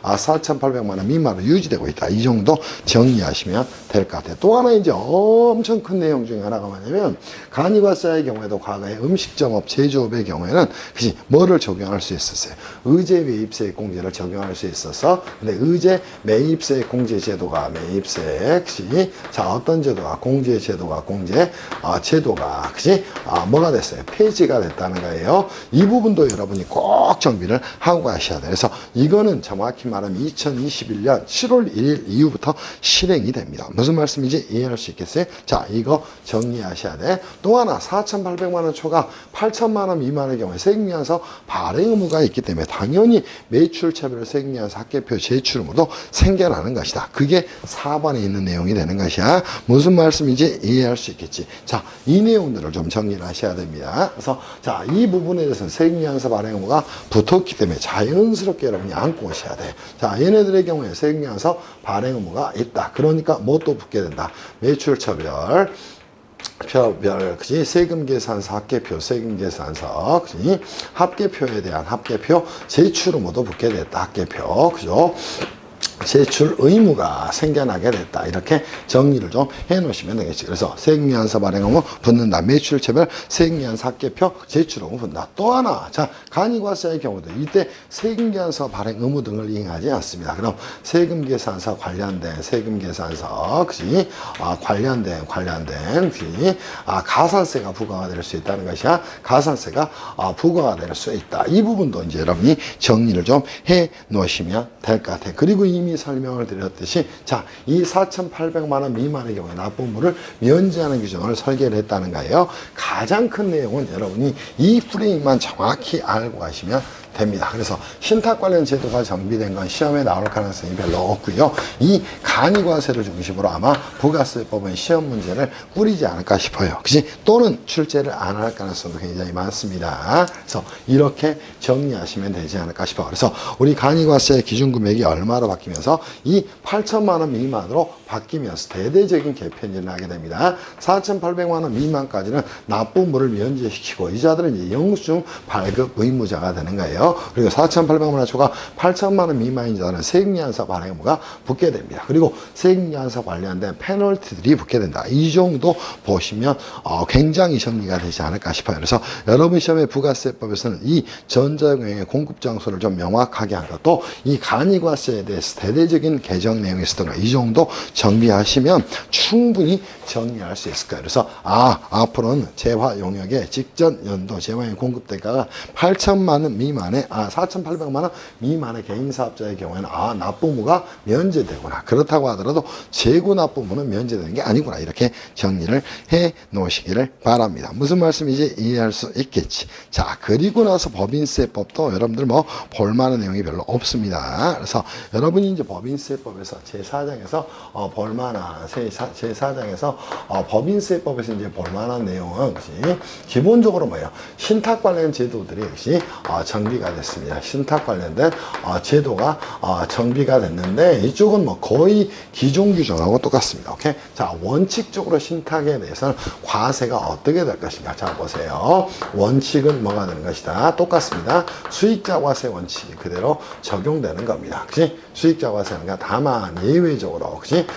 4,800만 원 미만으로 유지되고 있다. 이 정도 정리하시면 될 것 같아요. 또 하나 이제 엄청 큰 내용 중에 하나가 뭐냐면 그러면 간이과세의 경우에도 과거에 음식점업, 제조업의 경우에는 그치 뭐를 적용할 수 있었어요? 의제 매입세액 공제를 적용할 수 있어서 근데 의제 매입세액 공제 제도가 매입세액 그치 자 어떤 제도가 공제 제도가 공제 제도가 그치 뭐가 됐어요? 폐지가 됐다는 거예요. 이 부분도 여러분이 꼭 정비를 하고 가셔야 돼요. 그래서 이거는 정확히 말하면 2021년 7월 1일 이후부터 실행이 됩니다. 무슨 말씀인지 이해할 수 있겠어요? 자, 이거 정리하셔야 돼. 또 하나 4,800만 원 초과 8천만 원 미만의 경우에 세액미안서 발행 의무가 있기 때문에 당연히 매출차별 세액미안서 합계표 제출 의무도 생겨나는 것이다. 그게 4번에 있는 내용이 되는 것이야. 무슨 말씀인지 이해할 수 있겠지. 자, 이 내용들을 좀 정리를 하셔야 됩니다. 그래서 자, 이 부분에 대해서는 세액미안서 발행 의무가 붙었기 때문에 자연스럽게 여러분이 안고 오셔야 돼. 자, 얘네들의 경우에 세액미안서 발행 의무가 있다. 그러니까 뭐 또 붙게 된다. 매출처별 표별, 그지? 세금계산서, 합계표, 세금계산서, 그지? 합계표에 대한 합계표 제출 의무도 붙게 됐다. 합계표, 그죠? 제출 의무가 생겨나게 됐다. 이렇게 정리를 좀 해 놓으시면 되겠지. 그래서 세액미안서 발행 의무 붙는다. 매출처별 세액미안서 합계표 제출 의무 붙는다. 또 하나, 자, 간이과세의 경우도 이때 세금계산서 발행 의무 등을 이행하지 않습니다. 그럼 세금계산서 관련된 세금계산서, 그지? 관련된, 그지? 가산세가 부과가 될 수 있다는 것이야. 가산세가 부과가 될 수 있다. 이 부분도 이제 여러분이 정리를 좀 해 놓으시면 될 것 같아요. 그리고 이미 설명을 드렸듯이 자, 이 4,800만 원 미만의 경우에 납부물을 면제하는 규정을 설계를 했다는 거예요. 가장 큰 내용은 여러분이 이 프레임만 정확히 알고 가시면 됩니다. 그래서 신탁 관련 제도가 정비된 건 시험에 나올 가능성이 별로 없고요. 이 간이과세를 중심으로 아마 부가세법은 시험 문제를 꾸리지 않을까 싶어요. 그치? 또는 출제를 안 할 가능성도 굉장히 많습니다. 그래서 이렇게 정리하시면 되지 않을까 싶어요. 그래서 우리 간이과세 기준금액이 얼마로 바뀌면서 이 8천만 원 미만으로 바뀌면서 대대적인 개편이 일어나게 됩니다. 4,800만 원 미만까지는 납부물을 면제시키고 이자들은 이제 영수증 발급 의무자가 되는 거예요. 그리고 4,800만 원 초과 8천만 원 미만인 자는 세액미안서 발행 의무가 붙게 됩니다. 그리고 세액미안서 관련된 페널티들이 붙게 된다. 이 정도 보시면 굉장히 정리가 되지 않을까 싶어요. 그래서 여러분 시험의 부가세법에서는 이 전자경영의 공급 장소를 좀 명확하게 한 것도 이 간이과세에 대해서 대대적인 개정 내용이 있었던 거 이 정도 정리하시면 충분히 정리할 수 있을 거예요. 그래서 앞으로는 재화 용역의 직전 연도 재화용 공급 대가가 8천만 원 미만의 4,800만 원 미만의 개인 사업자의 경우에는 납부무가 면제되구나. 그렇다고 하더라도 재고 납부무는 면제되는 게 아니구나. 이렇게 정리를 해 놓으시기를 바랍니다. 무슨 말씀인지 이해할 수 있겠지. 자, 그리고 나서 법인세법도 여러분들 뭐 볼만한 내용이 별로 없습니다. 그래서 여러분이 이제 법인세법에서 제4장에서 볼만한 제4장에서 법인세법에서 이제 볼만한 내용은 기본적으로 뭐예요? 신탁 관련 제도들이 정비가 됐습니다. 신탁 관련된 제도가 정비가 됐는데 이쪽은 뭐 거의 기존 규정하고 똑같습니다. 오케이? 자, 원칙적으로 신탁에 대해서는 과세가 어떻게 될 것인가? 자, 보세요. 원칙은 뭐가 되는 것이다? 똑같습니다. 수익자 과세 원칙이 그대로 적용되는 겁니다. 그치? 수익자 과세는 다만 예외적으로 그치?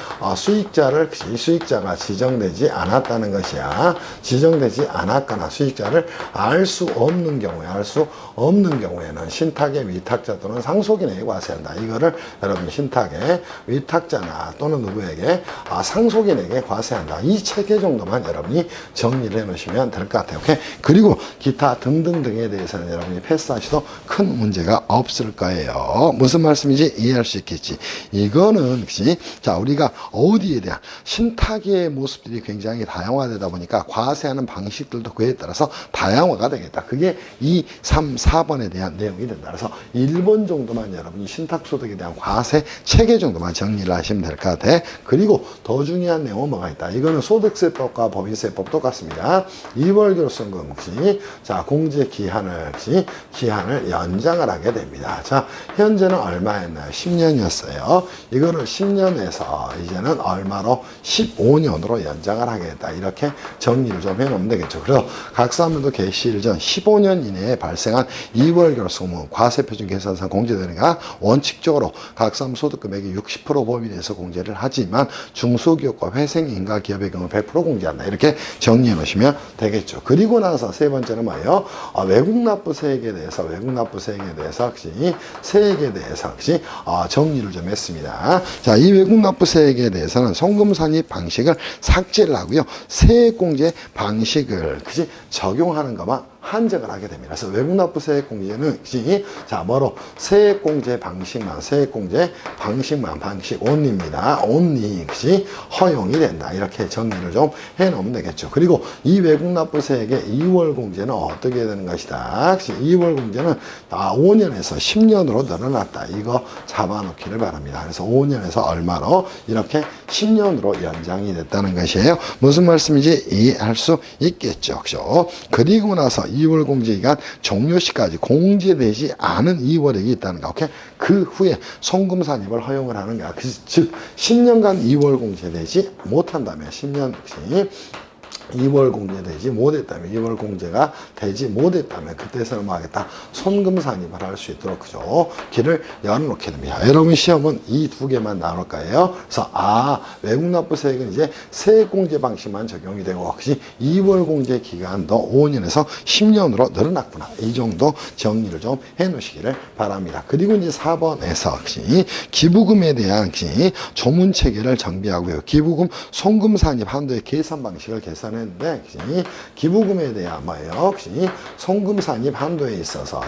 수익자가 지정되지 않았다는 것이야. 지정되지 않았거나 수익자를 알 수 없는 경우에는 신탁의 위탁자 또는 상속인에게 과세한다. 이거를 여러분 신탁의 위탁자나 또는 누구에게 상속인에게 과세한다. 이 체계 정도만 여러분이 정리를 해 놓으시면 될 것 같아요. 오케이? 그리고 기타 등등등에 대해서는 여러분이 패스하셔도 큰 문제가 없을 거예요. 무슨 말씀인지 이해할 수 있겠지. 이거는 그치? 자, 우리가 어디에 대한 신탁의 모습들이 굉장히 다양화되다 보니까 과세하는 방식들도 그에 따라서 다양화가 되겠다. 그게 2, 3, 4번에 대한 내용이 된다. 그래서 1번 정도만 여러분이 신탁소득에 대한 과세 체계 정도만 정리를 하시면 될 것 같아. 그리고 더 중요한 내용은 뭐가 있다. 이거는 소득세법과 법인세법 똑같습니다. 이월결손금 혹시 자, 공제 기한을 연장을 하게 됩니다. 자, 현재는 얼마였나요? 10년이었어요. 이거를 10년에서 이제는 얼마로? 15년으로 연장을 하겠다. 이렇게 정리를 좀 해놓으면 되겠죠. 그래서 각사문도 개시일 전 15년 이내에 발생한 2월 2월 결손금은 과세표준 계산상 공제되니까 원칙적으로 각사무소득금액의 60% 범위 내에서 공제를 하지만 중소기업과 회생인가 기업의 경우 100% 공제한다. 이렇게 정리해 놓으시면 되겠죠. 그리고 나서 세 번째는 뭐예요? 외국납부세액에 대해서 역시 세액에 대해서 역시 정리를 좀 했습니다. 자, 이 외국납부세액에 대해서는 송금산입 방식을 삭제를 하고요. 세액공제 방식을 적용하는 것만 한정을 하게 됩니다. 그래서 외국납부세액 공제는 자, 뭐로 세액공제 방식만 방식 only입니다. only 허용이 된다. 이렇게 정리를 좀 해놓으면 되겠죠. 그리고 이 외국납부세액의 2월 공제는 어떻게 되는 것이다. 2월 공제는 5년에서 10년으로 늘어났다. 이거 잡아놓기를 바랍니다. 그래서 5년에서 얼마로 이렇게 10년으로 연장이 됐다는 것이에요. 무슨 말씀인지 이해할 수 있겠죠. 그죠? 그리고 나서 2월 공제기간 종료 시까지 공제되지 않은 2월액이 있다는 거. 오케이? 그 후에 송금산입을 허용을 하는 거야. 즉 10년간 2월 공제되지 못한다면 10년씩 2월 공제되지 못했다면 2월 공제가 되지 못했다면 그때서는 뭐 하겠다? 송금산입을 할 수 있도록 그죠? 길을 열어놓게 됩니다. 여러분 시험은 이 두 개만 나올 거예요. 그래서 외국납부세액은 이제 세액공제 방식만 적용이 되고 혹시 2월 공제 기간도 5년에서 10년으로 늘어났구나. 이 정도 정리를 좀 해놓으시기를 바랍니다. 그리고 이제 4번에서 혹시 기부금에 대한 조문 체계를 정비하고요. 기부금 송금산입 한도의 계산 방식을 계산했는데 기부금에 대한 뭐예요? 송금산입 한도에 있어서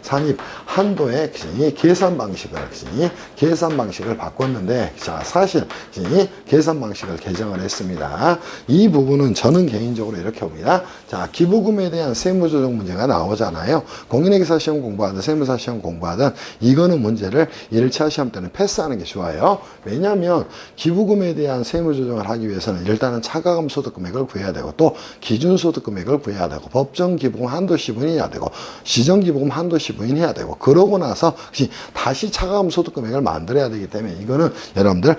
산입 한도의 계산 방식을 바꿨는데 자, 사실 계산 방식을 개정을 했습니다. 이 부분은 저는 개인적으로 이렇게 봅니다. 자, 기부금에 대한 세무조정 문제가 나오잖아요. 공인회계사 시험 공부하든 세무사 시험 공부하든 이거는 문제를 1차 시험 때는 패스하는 게 좋아요. 왜냐하면 기부금에 대한 세무조정을 하기 위해서는 일단은 차가금 소득금액을 구해야 되고 또 기준소득 금액을 구해야 되고 법정기부금 한도 시분해야 되고 시정기부금 한도 시분해야 되고 그러고 나서 다시 차가금 소득 금액을 만들어야 되기 때문에 이거는 여러분들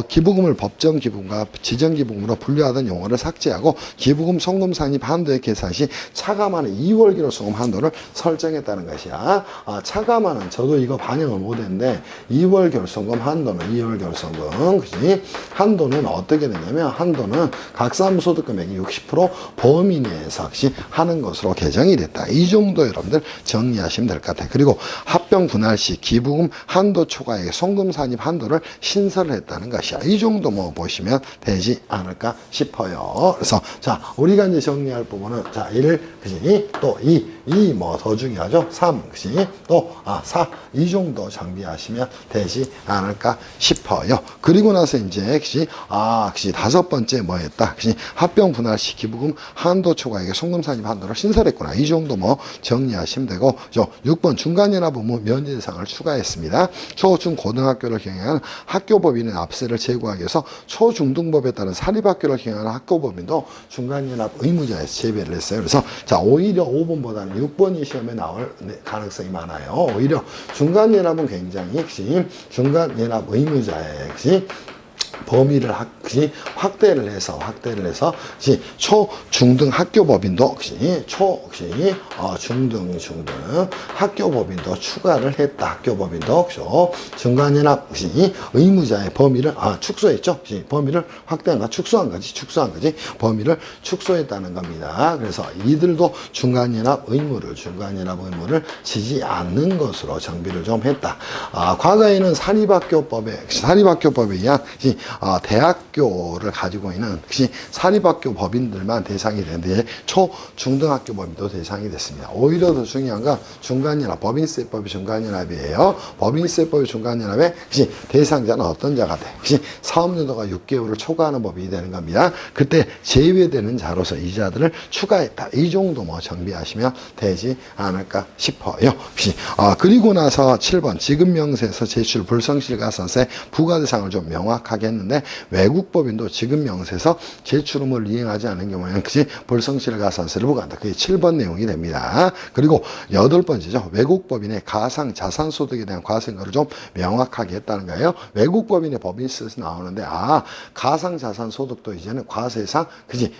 기부금을 법정기부금과 지정기부금으로 분류하던 용어를 삭제하고 기부금 송금산입 한도의 계산 시 차감하는 2월 기록소금 한도를 설정했다는 것이야. 차감하는 저도 이거 반영을 못했는데 2월 결손금 한도는 어떻게 되냐면 한도는 각사무소득금액이 60% 범위 내에서 하는 것으로 개정이 됐다. 이 정도 여러분들 정리하시면 될 것 같아요. 그리고 합병 분할 시 기부금 한도 초과액의 송금산입 한도를 신설을 했다는 것이야. 이 정도 보시면 되지 않을까 싶어요. 그래서 자, 우리가 이제 정리할 부분은 자, 1, 또 2, 더 중요하죠. 3, 또 4, 이 정도 정비하시면 되지 않을까 싶어요. 그리고 나서 이제 다섯 번째 뭐였다? 합병 분할 시 기부금 한도 초과액의 송금산입 한도를 신설했구나. 이 정도 정리하시면 되고 6번 중간연합 의무 면제 대상을 추가했습니다. 초, 중, 고등학교를 경영하는 학교법인의 납세를 제고하기 위해서 초중등법에 따른 사립학교를 경영하는 학교법인도 중간연합 의무자에서 제외를 했어요. 그래서 자, 오히려 5번보다는 6번이 시험에 나올 가능성이 많아요. 오히려 중간연합은 굉장히 중간연합 의무자의 범위를 확대를 해서 초, 중등 학교법인도 중등 학교법인도 추가를 했다. 학교법인도 중간연합 의무자의 범위를 축소했죠. 범위를 확대한 거, 축소한 거지. 범위를 축소했다는 겁니다. 그래서 이들도 중간연합 의무를 지지 않는 것으로 정비를 좀 했다. 과거에는 사립학교법에 의한 대학교를 가지고 있는 사립학교 법인들만 대상이 되는데 초, 중등학교 법인도 대상이 됐습니다. 오히려 더 중요한 건 중간연합, 법인세법이 중간연합이에요. 법인세법이 중간연합의 대상자는 어떤 자가 돼? 사업연도가 6개월을 초과하는 법인이 되는 겁니다. 그때 제외되는 자로서 이 자들을 추가했다. 이 정도 정비하시면 되지 않을까 싶어요. 그리고 나서 7번 지급명세서 제출 불성실가산세 부과대상을 좀 명확하게 했는데 외국법인도 지급 명세서 제출음을 이행하지 않은 경우에는 그치 불성실 가산세를 부과한다. 그게 7번 내용이 됩니다. 그리고 8번째죠. 외국법인의 가상 자산소득에 대한 과세인가를 좀 명확하게 했다는 거예요. 외국법인의 법인세에서 나오는데 가상 자산소득도 이제는 과세상 그지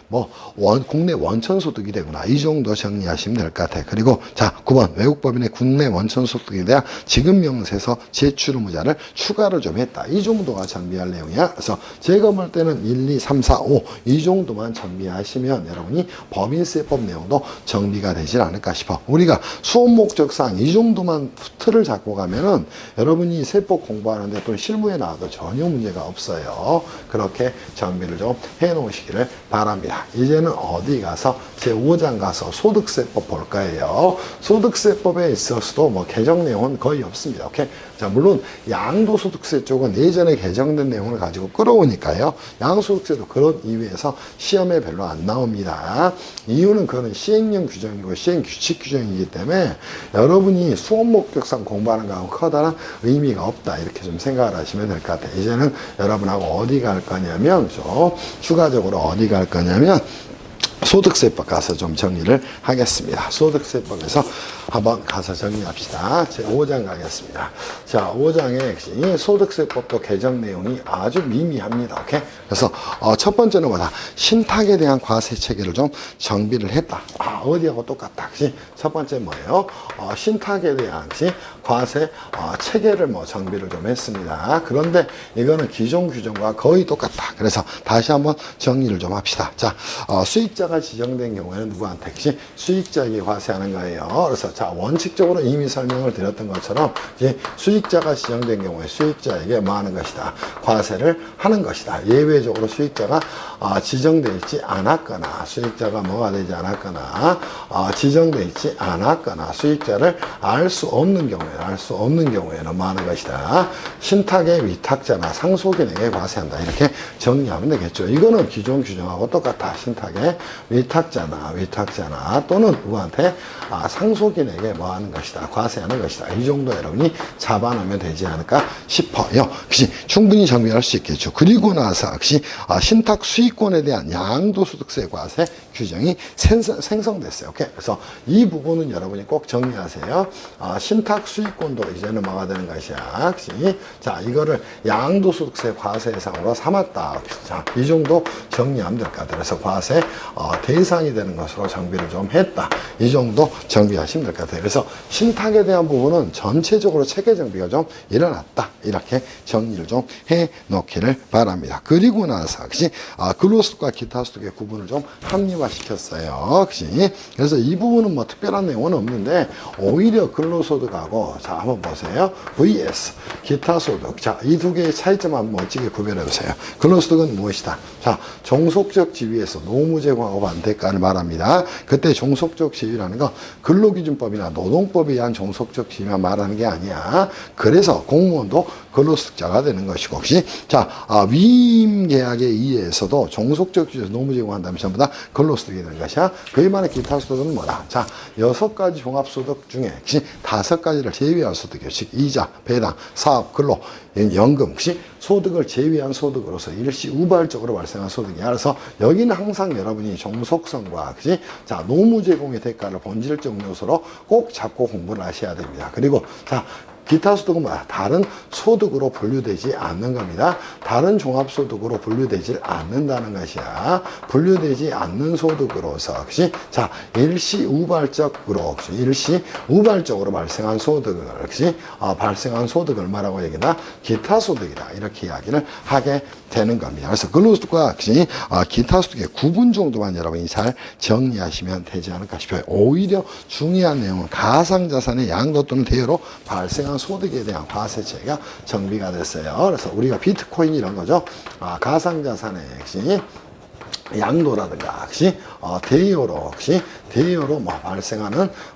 국내 원천소득이 되구나. 이 정도 정리하시면 될 것 같아요. 그리고 자 9번 외국법인의 국내 원천소득에 대한 지급 명세서 제출 의무자를 추가를 좀 했다. 이 정도가 정비할 내용이야. 그래서 제가 볼 때는 1, 2, 3, 4, 5 이 정도만 정비하시면 여러분이 법인세법 내용도 정비가 되질 않을까 싶어. 우리가 수업 목적상 이 정도만 틀을 잡고 가면은 여러분이 세법 공부하는데 또 실무에 나와도 전혀 문제가 없어요. 그렇게 정비를 좀 해 놓으시기를 바랍니다. 이제는 어디 가서 제5장 가서 소득세법 볼 거예요. 소득세법에 있어서도 개정 내용은 거의 없습니다. 오케이? 자, 물론 양도소득세 쪽은 예전에 개정된 내용을 가지고 끌어오니까요. 양도소득세도 그런 이유에서 시험에 별로 안 나옵니다. 이유는 그거는 시행령 규정이고 시행규칙 규정이기 때문에 여러분이 수업 목적상 공부하는 거하고 커다란 의미가 없다. 이렇게 좀 생각을 하시면 될 것 같아요. 이제는 여러분하고 어디 갈 거냐면 추가적으로 어디 갈 거냐면 소득세법 가서 좀 정리를 하겠습니다. 소득세법에서 한번 가서 정리합시다. 제 5장 가겠습니다. 자, 5장에 소득세법도 개정 내용이 아주 미미합니다. 오케이? 그래서 첫 번째는 뭐다? 신탁에 대한 과세 체계를 좀 정비를 했다. 어디하고 똑같다. 그치? 첫 번째 뭐예요? 신탁에 대한 과세 체계를 정비를 좀 했습니다. 그런데 이거는 기존 규정과 거의 똑같다. 그래서 다시 한번 정리를 좀 합시다. 자, 수익자가 지정된 경우에는 누구한테 수익자에게 과세하는 거예요. 그래서 자, 원칙적으로 이미 설명을 드렸던 것처럼 수익자가 지정된 경우에 수익자에게 뭐 하는 것이다? 과세를 하는 것이다. 예외적으로 수익자가 지정되어 있지 않았거나 수익자가 뭐가 되지 않았거나 지정되어 있지 않았거나 수익자를 알 수 없는 경우에는 뭐 하는 것이다? 신탁의 위탁자나 상속인에게 과세한다. 이렇게 정리하면 되겠죠. 이거는 기존 규정하고 똑같다. 신탁의 위탁자나 또는 누구한테 상속인에게 뭐 하는 것이다. 과세하는 것이다. 이 정도 여러분이 잡아놓으면 되지 않을까 싶어요. 역시 충분히 정리할 수 있겠죠. 그리고 나서 역시 신탁 수익권에 대한 양도소득세 과세 규정이 생성됐어요. 오케이? 그래서 이 부분은 여러분이 꼭 정리하세요. 신탁 수익권도 이제는 뭐가 되는 것이야. 그치? 자, 이거를 양도소득세 과세 대상으로 삼았다. 자, 이 정도 정리하면 될 것 같아요. 그래서 과세 대상이 되는 것으로 정비를 좀 했다. 이 정도 정비하시면 될 것 같아요. 그래서 신탁에 대한 부분은 전체적으로 체계 정비가 좀 일어났다. 이렇게 정리를 좀 해 놓기를 바랍니다. 그리고 나서 역시 근로소득과 기타 소득의 구분을 좀 합리화시켰어요. 그치? 그래서 이 부분은 뭐 특별한 내용은 없는데 오히려 근로소득하고 자 한번 보세요. vs 기타 소득. 자, 이 두 개의 차이점 한번 멋지게 구별해 보세요. 근로소득은 무엇이다? 자, 종속적 지위에서 노무 제공하고 반대가를 말합니다. 그때 종속적 지위라는 건 근로기준법이나 노동법에 의한 종속적 지위만 말하는 게 아니야. 그래서 공무원도 근로소득자가 되는 것이고, 혹시 자 위임 계약에 의해서도 종속적 지위에서 노무 제공한다면 전부 다 근로소득이 되는 것이야. 그에 말해 기타 소득은 뭐다? 자, 6가지 종합소득 중에 5가지를 제외한 소득이요. 즉 이자, 배당, 사업, 근로, 연금, 혹시 소득을 제외한 소득으로서 일시 우발적으로 발생한 소득이야. 그래서 여기는 항상 여러분이 종속성과 그지? 자, 노무 제공의 대가를 본질적 요소로 꼭 잡고 공부를 하셔야 됩니다. 그리고 자, 기타 소득은 뭐야? 다른 소득으로 분류되지 않는 겁니다. 다른 종합소득으로 분류되지 않는다는 것이야. 분류되지 않는 소득으로서, 그치? 자, 일시 우발적으로 발생한 소득을, 그치? 발생한 소득을 뭐라고 얘기나? 기타 소득이다. 이렇게 이야기를 하게 되는 겁니다. 그래서 근로소득과, 그치? 기타 소득의 구분 정도만 여러분이 잘 정리하시면 되지 않을까 싶어요. 오히려 중요한 내용은 가상자산의 양도 또는 대여로 발생한 소득에 대한 과세체가 정비가 됐어요. 그래서 우리가 비트코인 이런 거죠. 가상자산의 양도라든가, 혹시 대여로, 혹시 대여로 뭐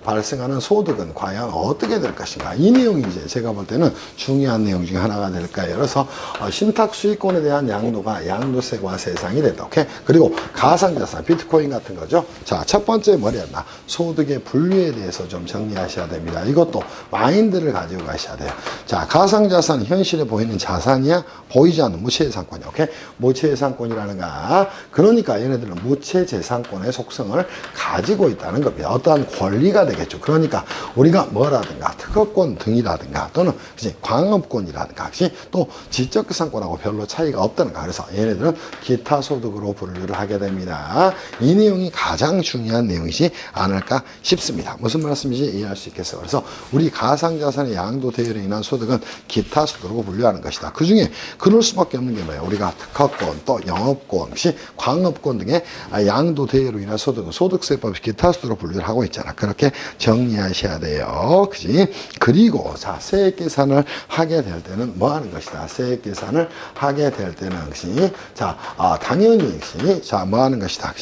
발생하는 소득은 과연 어떻게 될 것인가. 이 내용이 이제 제가 볼 때는 중요한 내용 중에 하나가 될까요. 그래서 신탁 수익권에 대한 양도가 양도세 과세상이 된다. 오케이. 그리고 가상자산, 비트코인 같은 거죠. 자, 첫 번째 뭐랬나? 소득의 분류에 대해서 좀 정리하셔야 됩니다. 이것도 마인드를 가지고 가셔야 돼요. 자, 가상자산은 현실에 보이는 자산이야, 보이지 않는 무체재산권이야. 오케이. 무체재산권이라는가. 그러니까 얘네들은 무체재산권의 속성을 가지고 있다는 겁니다. 어떠한 권리가 되겠죠. 그러니까 우리가 뭐라든가 특허권 등이라든가 또는 광업권이라든가 또 지적재산권하고 별로 차이가 없다는 거. 그래서 얘네들은 기타 소득으로 분류를 하게 됩니다. 이 내용이 가장 중요한 내용이지 않을까 싶습니다. 무슨 말씀인지 이해할 수 있겠어요. 그래서 우리 가상자산의 양도 대여로 인한 소득은 기타 소득으로 분류하는 것이다. 그 중에 그럴 수밖에 없는 게 뭐예요? 우리가 특허권, 또 영업권, 광업권 등의 양도 대여로 인한 소득은 소득세법 기타 소득으로 분류를 하고 있잖아. 그렇게 정리하셔야 돼요. 그지? 그리고 자, 세액 계산을 하게 될 때는 뭐 하는 것이다? 세액 계산을 하게 될 때는 자, 당연히 자, 뭐 하는 것이다?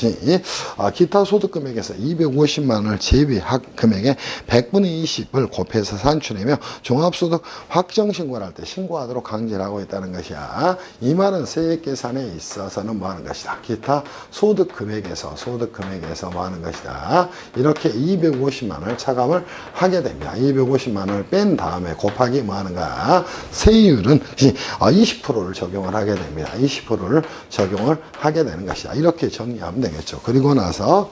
기타 소득 금액에서 250만 원을 제외한 금액의 100분의 20을 곱해서 산출하며 종합소득 확정 신고를 할 때 신고하도록 강제를 하고 있다는 것이야. 이 말은 세액 계산에 있어서는 뭐 하는 것이다? 기타 소득 금액에서 뭐 하는 것이다? 이렇게 250만 원을 차감을 하게 됩니다. 250만 원을 뺀 다음에 곱하기 뭐 하는가? 세율은 20%를 적용을 하게 됩니다. 20%를 적용을 하게 되는 것이다. 이렇게 정리하면 되겠죠. 그리고 나서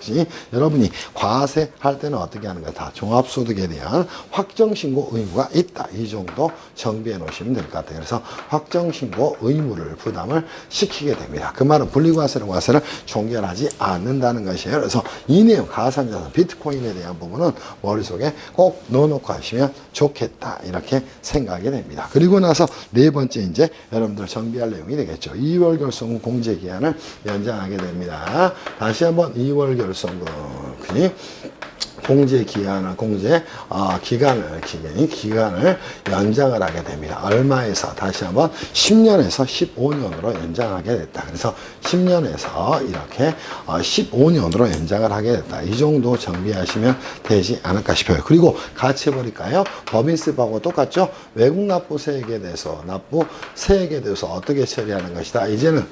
여러분이 과세할 때는 어떻게 하는 거다? 종합소득에 대한 확정신고 의무가 있다. 이 정도 정비해 놓으시면 될 것 같아요. 그래서 확정신고 의무를 부담을 시키게 됩니다. 그 말은 분리과세라고 과세를 종결하지 않는다는 것이에요. 그래서 이 내용 가상자산 비트코인에 대한 부분은 머릿속에 꼭 넣어놓고 하시면 좋겠다. 이렇게 생각이 됩니다. 그리고 나서 네 번째 이제 여러분들 정비할 내용이 되겠죠. 2월 결손금 공제 기한을 연장하게 됩니다. 다시 한번 2월 결손금 공제 기간을 연장을 하게 됩니다. 얼마에서 다시 한번 10년에서 15년으로 연장하게 됐다. 그래서 10년에서 이렇게 15년으로 연장을 하게 됐다. 이 정도 정비하시면 되지 않을까 싶어요. 그리고 같이 해버릴까요? 법인세법하고 똑같죠? 외국 납부 세액에 대해서 어떻게 처리하는 것이다. 이제는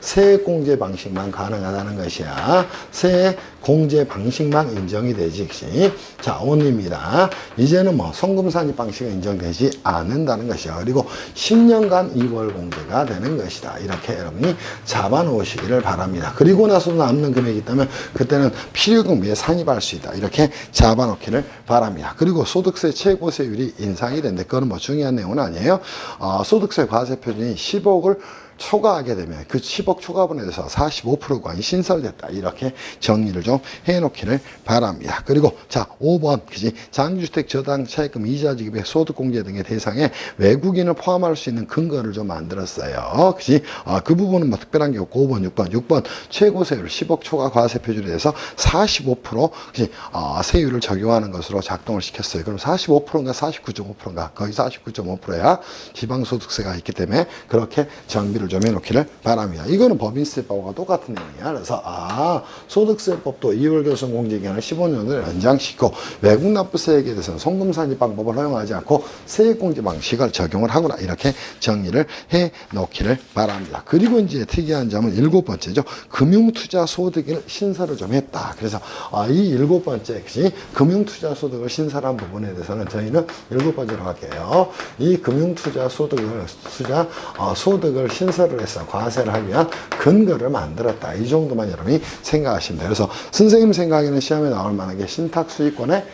세액 공제 방식만 가능하다는 것이야. 세액 공제 방식만 인정이 되지. 자, 온입니다. 이제는 송금산입 방식은 인정되지 않는다는 것이야. 그리고 10년간 2월 공제가 되는 것이다. 이렇게 여러분이 잡아 놓으시기를 바랍니다. 그리고 나서 남는 금액이 있다면 그때는 필요금비에 산입할 수 있다. 이렇게 잡아 놓기를 바랍니다. 그리고 소득세 최고세율이 인상이 된대. 그건 중요한 내용은 아니에요. 소득세 과세 표준이 10억을 초과하게 되면 그 10억 초과분에 대해서 45%관이 신설됐다. 이렇게 정리를 좀 해놓기를 바랍니다. 그리고 자, 5번 장주택 저당 차입금 이자 지급의 소득공제 등의 대상에 외국인을 포함할 수 있는 근거를 좀 만들었어요. 그 부분은 특별한 게 없고 5번, 6번 최고세율 10억 초과 과세 표준에 대해서 45% 세율을 적용하는 것으로 작동을 시켰어요. 그럼 45%인가 49.5%인가 거의 49.5%야 지방소득세가 있기 때문에 그렇게 정비를 좀 해놓기를 바랍니다. 이거는 법인세법과 똑같은 내용이야. 그래서 소득세법도 2월 결손 공제기간을 15년을 연장시키고 외국 납부세액에 대해서는 송금산입 방법을 허용하지 않고 세액공제 방식을 적용을 하구나. 이렇게 정리를 해놓기를 바랍니다. 그리고 이제 특이한 점은 7번째죠. 금융투자 소득을 신설을 좀 했다. 그래서 이 7번째 금융투자 소득을 신설한 부분에 대해서는 저희는 7번째로 할게요. 이 금융투자 소득을 신설을 해서 과세를 하기 위한 근거를 만들었다. 이 정도만 여러분이 생각하시면 돼요. 그래서 선생님 생각에는 시험에 나올 만한 게 신탁 수익권의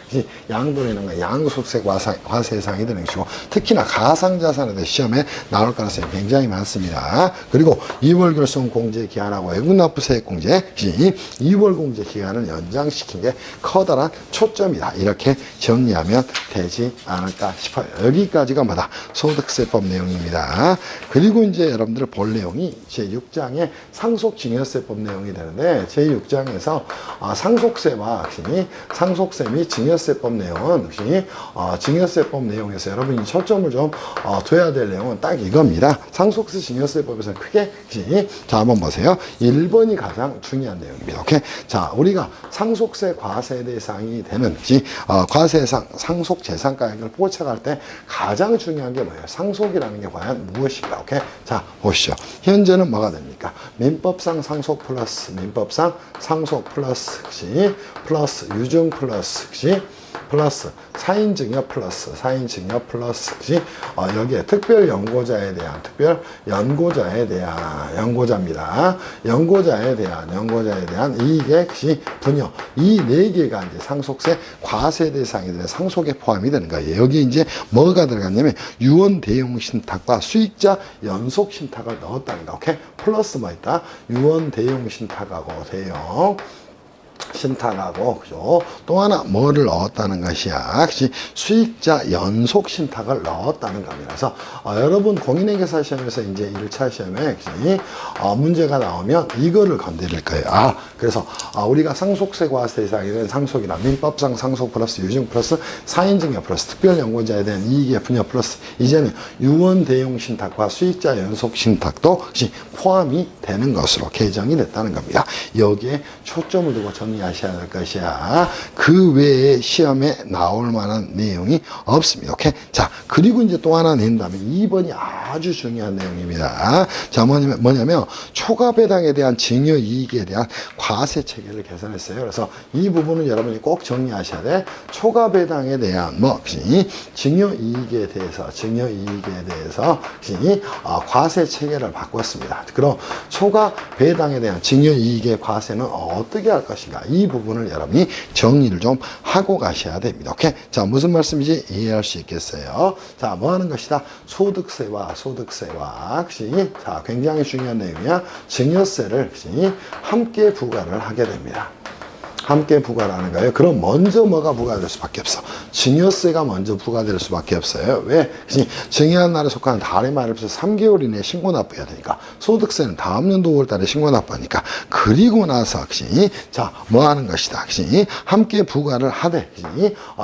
양도라는 거 양도소득세 과세 예상이 되는 것이고 특히나 가상자산에 대해 시험에 나올 가능성이 굉장히 많습니다. 그리고 2월 결손 공제 기한하고 외국납부세액 공제 2월 공제 기간을 연장시킨 게 커다란 초점이다. 이렇게 정리하면 되지 않을까 싶어요. 여기까지가 소득세법 내용입니다. 그리고 이제 여러분들 볼 내용이 제6장의 상속증여세법 내용이 되는데, 제6장에서 상속세와 상속세 및 증여세법 내용은 증여세법 내용에서 여러분이 초점을 좀 둬야 될 내용은 딱 이겁니다. 상속세 증여세법에서는 크게 자, 한번 보세요. 1번이 가장 중요한 내용입니다. 오케이? 자, 우리가 상속세 과세 대상이 되는 과세상 상속 재산가액을 포착할 때 가장 중요한 게 뭐예요? 상속이라는 게 과연 무엇인가? 오케이? 자, 보시죠. 현재는 뭐가 됩니까? 민법상 상속 플러스 민법상 상속 플러스 플러스 유증 플러스 플러스 사인증여 플러스 사인증여 플러스 여기에 특별연고자에 대한 연고자입니다. 연고자에 대한 이익의 분여, 이 네 개가 이제 상속세 과세 대상이 되는 상속에 포함이 되는 거예요. 여기 이제 뭐가 들어갔냐면 유언 대용 신탁과 수익자 연속 신탁을 넣었다는 거. 오케이? 플러스 뭐 있다? 유언 대용 신탁하고 대용 신탁하고, 그죠? 또 하나 뭐를 넣었다는 것이야? 수익자 연속 신탁을 넣었다는 겁니다. 그래서 여러분 공인회계사 시험에서 이제 1차 시험에 문제가 나오면 이거를 건드릴 거예요. 그래서 우리가 상속세 과세 대상이 된 상속이나 민법상 상속 플러스 유증 플러스 사인증여 플러스 특별연고자에 대한 이익의 분여 플러스 이제는 유언 대용 신탁과 수익자 연속 신탁도 포함이 되는 것으로 개정이 됐다는 겁니다. 여기에 초점을 두고 정리하셔야 될 것이야. 그 외에 시험에 나올 만한 내용이 없습니다. 오케이? 자, 그리고 이제 또 하나 낸다면 2번이 아주 중요한 내용입니다. 자, 뭐냐면 초과 배당에 대한 증여 이익에 대한 과세 체계를 개선했어요. 그래서 이 부분은 여러분이 꼭 정리하셔야 돼. 초과 배당에 대한 증여 이익에 대해서 과세 체계를 바꿨습니다. 그럼 초과 배당에 대한 증여 이익의 과세는 어떻게 할 것인가? 이 부분을 여러분이 정리를 좀 하고 가셔야 됩니다. 오케이? 자, 무슨 말씀인지 이해할 수 있겠어요? 자, 뭐 하는 것이다? 소득세와 자, 굉장히 중요한 내용이야. 증여세를 함께 부과를 하게 됩니다. 함께 부과라는 거예요. 그럼 먼저 뭐가 부과될 수밖에 없어? 증여세가 먼저 부과될 수밖에 없어요. 왜? 증여한 날에 속하는 달의 말을 비해서 3개월 이내에 신고 납부해야 되니까. 소득세는 다음 년도 5월 달에 신고 납부하니까. 그리고 나서 자, 뭐 하는 것이다? 함께 부과를 하되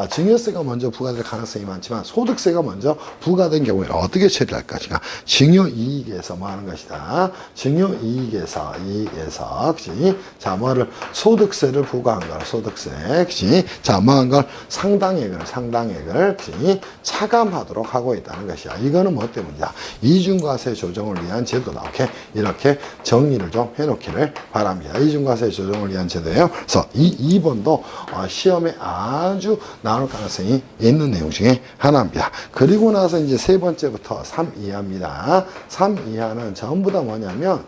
증여세가 먼저 부과될 가능성이 많지만 소득세가 먼저 부과된 경우에는 어떻게 처리할 것인가? 증여이익에서 뭐 하는 것이다? 증여이익에서 자, 뭐를 소득세를 부과 소득세, 자, 뭐한 걸 상당액을 차감하도록 하고 있다는 것이야. 이거는 뭐 때문이야? 이중과세 조정을 위한 제도다. 오케이? 이렇게 정리를 좀 해놓기를 바랍니다. 이중과세 조정을 위한 제도예요. 그래서 이 2번도 시험에 아주 나올 가능성이 있는 내용 중에 하나입니다. 그리고 나서 이제 세 번째부터 3 이하입니다. 3 이하는 전부 다 뭐냐면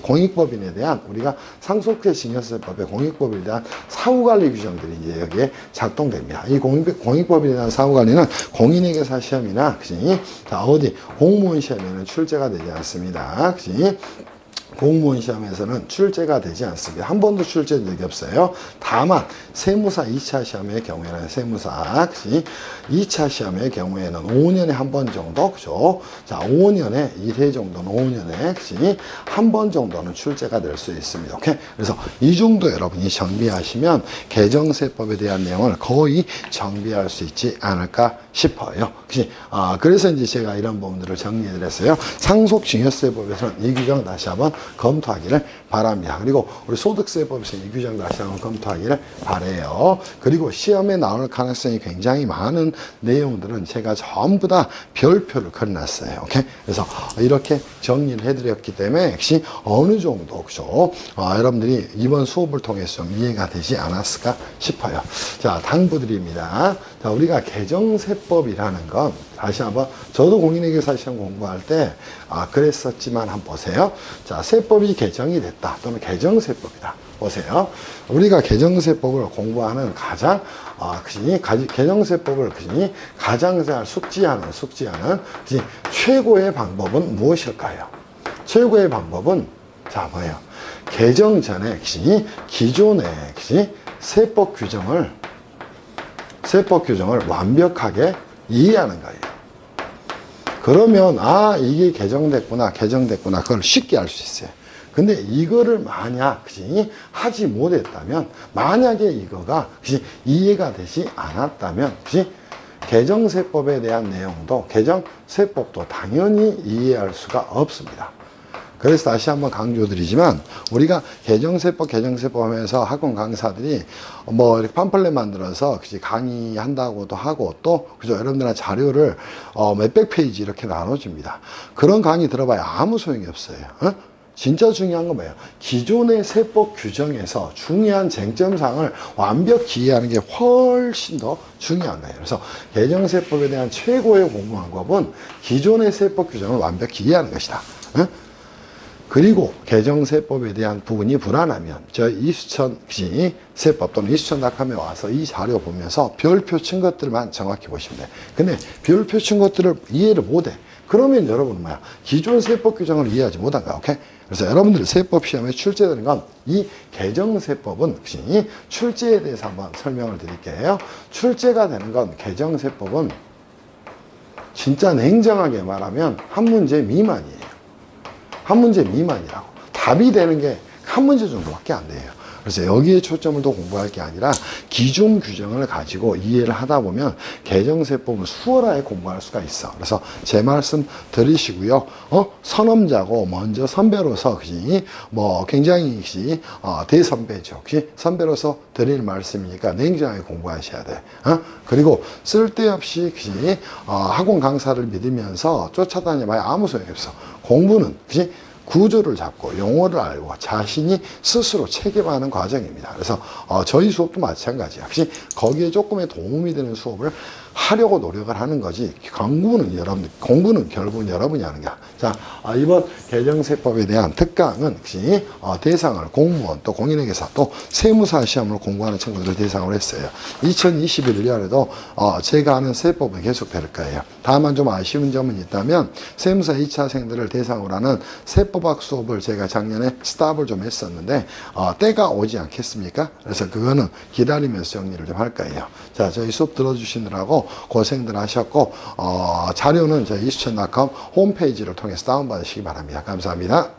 공익법인에 대한 우리가 상속세 증여세법의 공익법에 대한 사후관리 규정들이 이제 여기에 작동됩니다. 이 공익법에 대한 사후관리는 공인회계사 시험이나, 자, 공무원 시험에는 출제가 되지 않습니다. 공무원 시험에서는 출제가 되지 않습니다. 한 번도 출제된 적이 없어요. 다만 세무사 2차 시험의 경우에는 2차 시험의 경우에는 5년에 한 번 정도, 그죠? 자, 5년에 1회 정도는 5년에 한 번 정도는 출제가 될 수 있습니다. 오케이? 그래서 이 정도 여러분이 정비하시면 개정세법에 대한 내용을 거의 정비할 수 있지 않을까 싶어요. 그래서 이제 제가 이런 부분들을 정리해드렸어요. 상속증여세법에서는 이 규정 다시 한번 검토하기를 바랍니다. 그리고 우리 소득세법에서 이 규정 다시 한번 검토하기를 바라요. 그리고 시험에 나올 가능성이 굉장히 많은 내용들은 제가 전부 다 별표를 그려놨어요. 오케이? 그래서 이렇게 정리를 해드렸기 때문에 역시 어느 정도, 그죠? 여러분들이 이번 수업을 통해서 좀 이해가 되지 않았을까 싶어요. 자, 당부드립니다. 자, 우리가 개정세법이라는 건 다시 한번, 저도 공인회계사 시험 공부할 때 그랬었지만 한번 보세요. 자, 세법이 개정이 됐다 또는 개정세법이다. 보세요. 우리가 개정세법을 공부하는 가장 개정세법을 가장 잘 숙지하는 최고의 방법은 무엇일까요? 최고의 방법은, 자, 뭐예요? 개정 전에 기존의 세법 규정을 완벽하게 이해하는 거예요. 그러면 이게 개정됐구나 그걸 쉽게 알 수 있어요. 근데 이거를 만약 그치, 하지 못했다면, 만약에 이거가 그치, 이해가 되지 않았다면 그치, 개정세법에 대한 내용도 개정세법도 당연히 이해할 수가 없습니다. 그래서 다시 한번 강조드리지만, 우리가 개정세법 하면서 학원 강사들이 뭐 이렇게 팜플렛 만들어서 그치, 강의한다고도 하고, 또 그죠, 여러분들한 자료를 몇백 페이지 이렇게 나눠줍니다. 그런 강의 들어봐야 아무 소용이 없어요. 진짜 중요한 건 뭐예요? 기존의 세법 규정에서 중요한 쟁점사항을 완벽히 이해하는 게 훨씬 더 중요한 거예요. 그래서 개정세법에 대한 최고의 공부 방법은 기존의 세법 규정을 완벽히 이해하는 것이다. 그리고 개정세법에 대한 부분이 불안하면 저 이수천 세법 또는 이수천닷컴에 와서 이 자료 보면서 별표 친 것들만 정확히 보시면 돼요. 근데 별표 친 것들을 이해를 못해. 그러면 여러분은 뭐야? 기존 세법 규정을 이해하지 못한 거야. 오케이? 그래서 여러분들 세법 시험에 출제되는 건 이 개정세법은 출제에 대해서 한번 설명을 드릴게요. 출제가 되는 건 개정세법은 진짜 냉정하게 말하면 한 문제 미만이에요. 한 문제 미만이라고. 답이 되는 게 한 문제 정도밖에 안 돼요. 그래서 여기에 초점을 더 공부할 게 아니라 기존 규정을 가지고 이해를 하다 보면 개정세법을 수월하게 공부할 수가 있어. 그래서 제 말씀 들으시고요. 선험자고 먼저 선배로서 뭐 굉장히 대선배죠. 선배로서 드릴 말씀이니까 냉정하게 공부하셔야 돼. 그리고 쓸데없이 학원 강사를 믿으면서 쫓아다녀봐야 아무 소용이 없어. 공부는 구조를 잡고 용어를 알고 자신이 스스로 책임하는 과정입니다. 그래서 저희 수업도 마찬가지야. 역시 거기에 조금의 도움이 되는 수업을 하려고 노력을 하는 거지. 공부는 결국은 여러분이 하는 거야. 자, 이번 개정세법에 대한 특강은 역시 대상을 공무원 또 공인회계사 또 세무사 시험을 공부하는 친구들을 대상으로 했어요. 2021년에도 제가 하는 세법은 계속 될 거예요. 다만 좀 아쉬운 점은 있다면 세무사 2차생들을 대상으로 하는 세법학 수업을 제가 작년에 스탑을 좀 했었는데 때가 오지 않겠습니까? 그래서 그거는 기다리면서 정리를 좀 할 거예요. 자, 저희 수업 들어주시느라고 고생들 하셨고 자료는 저희 이수천닷컴 홈페이지를 통해서 다운받으시기 바랍니다. 감사합니다.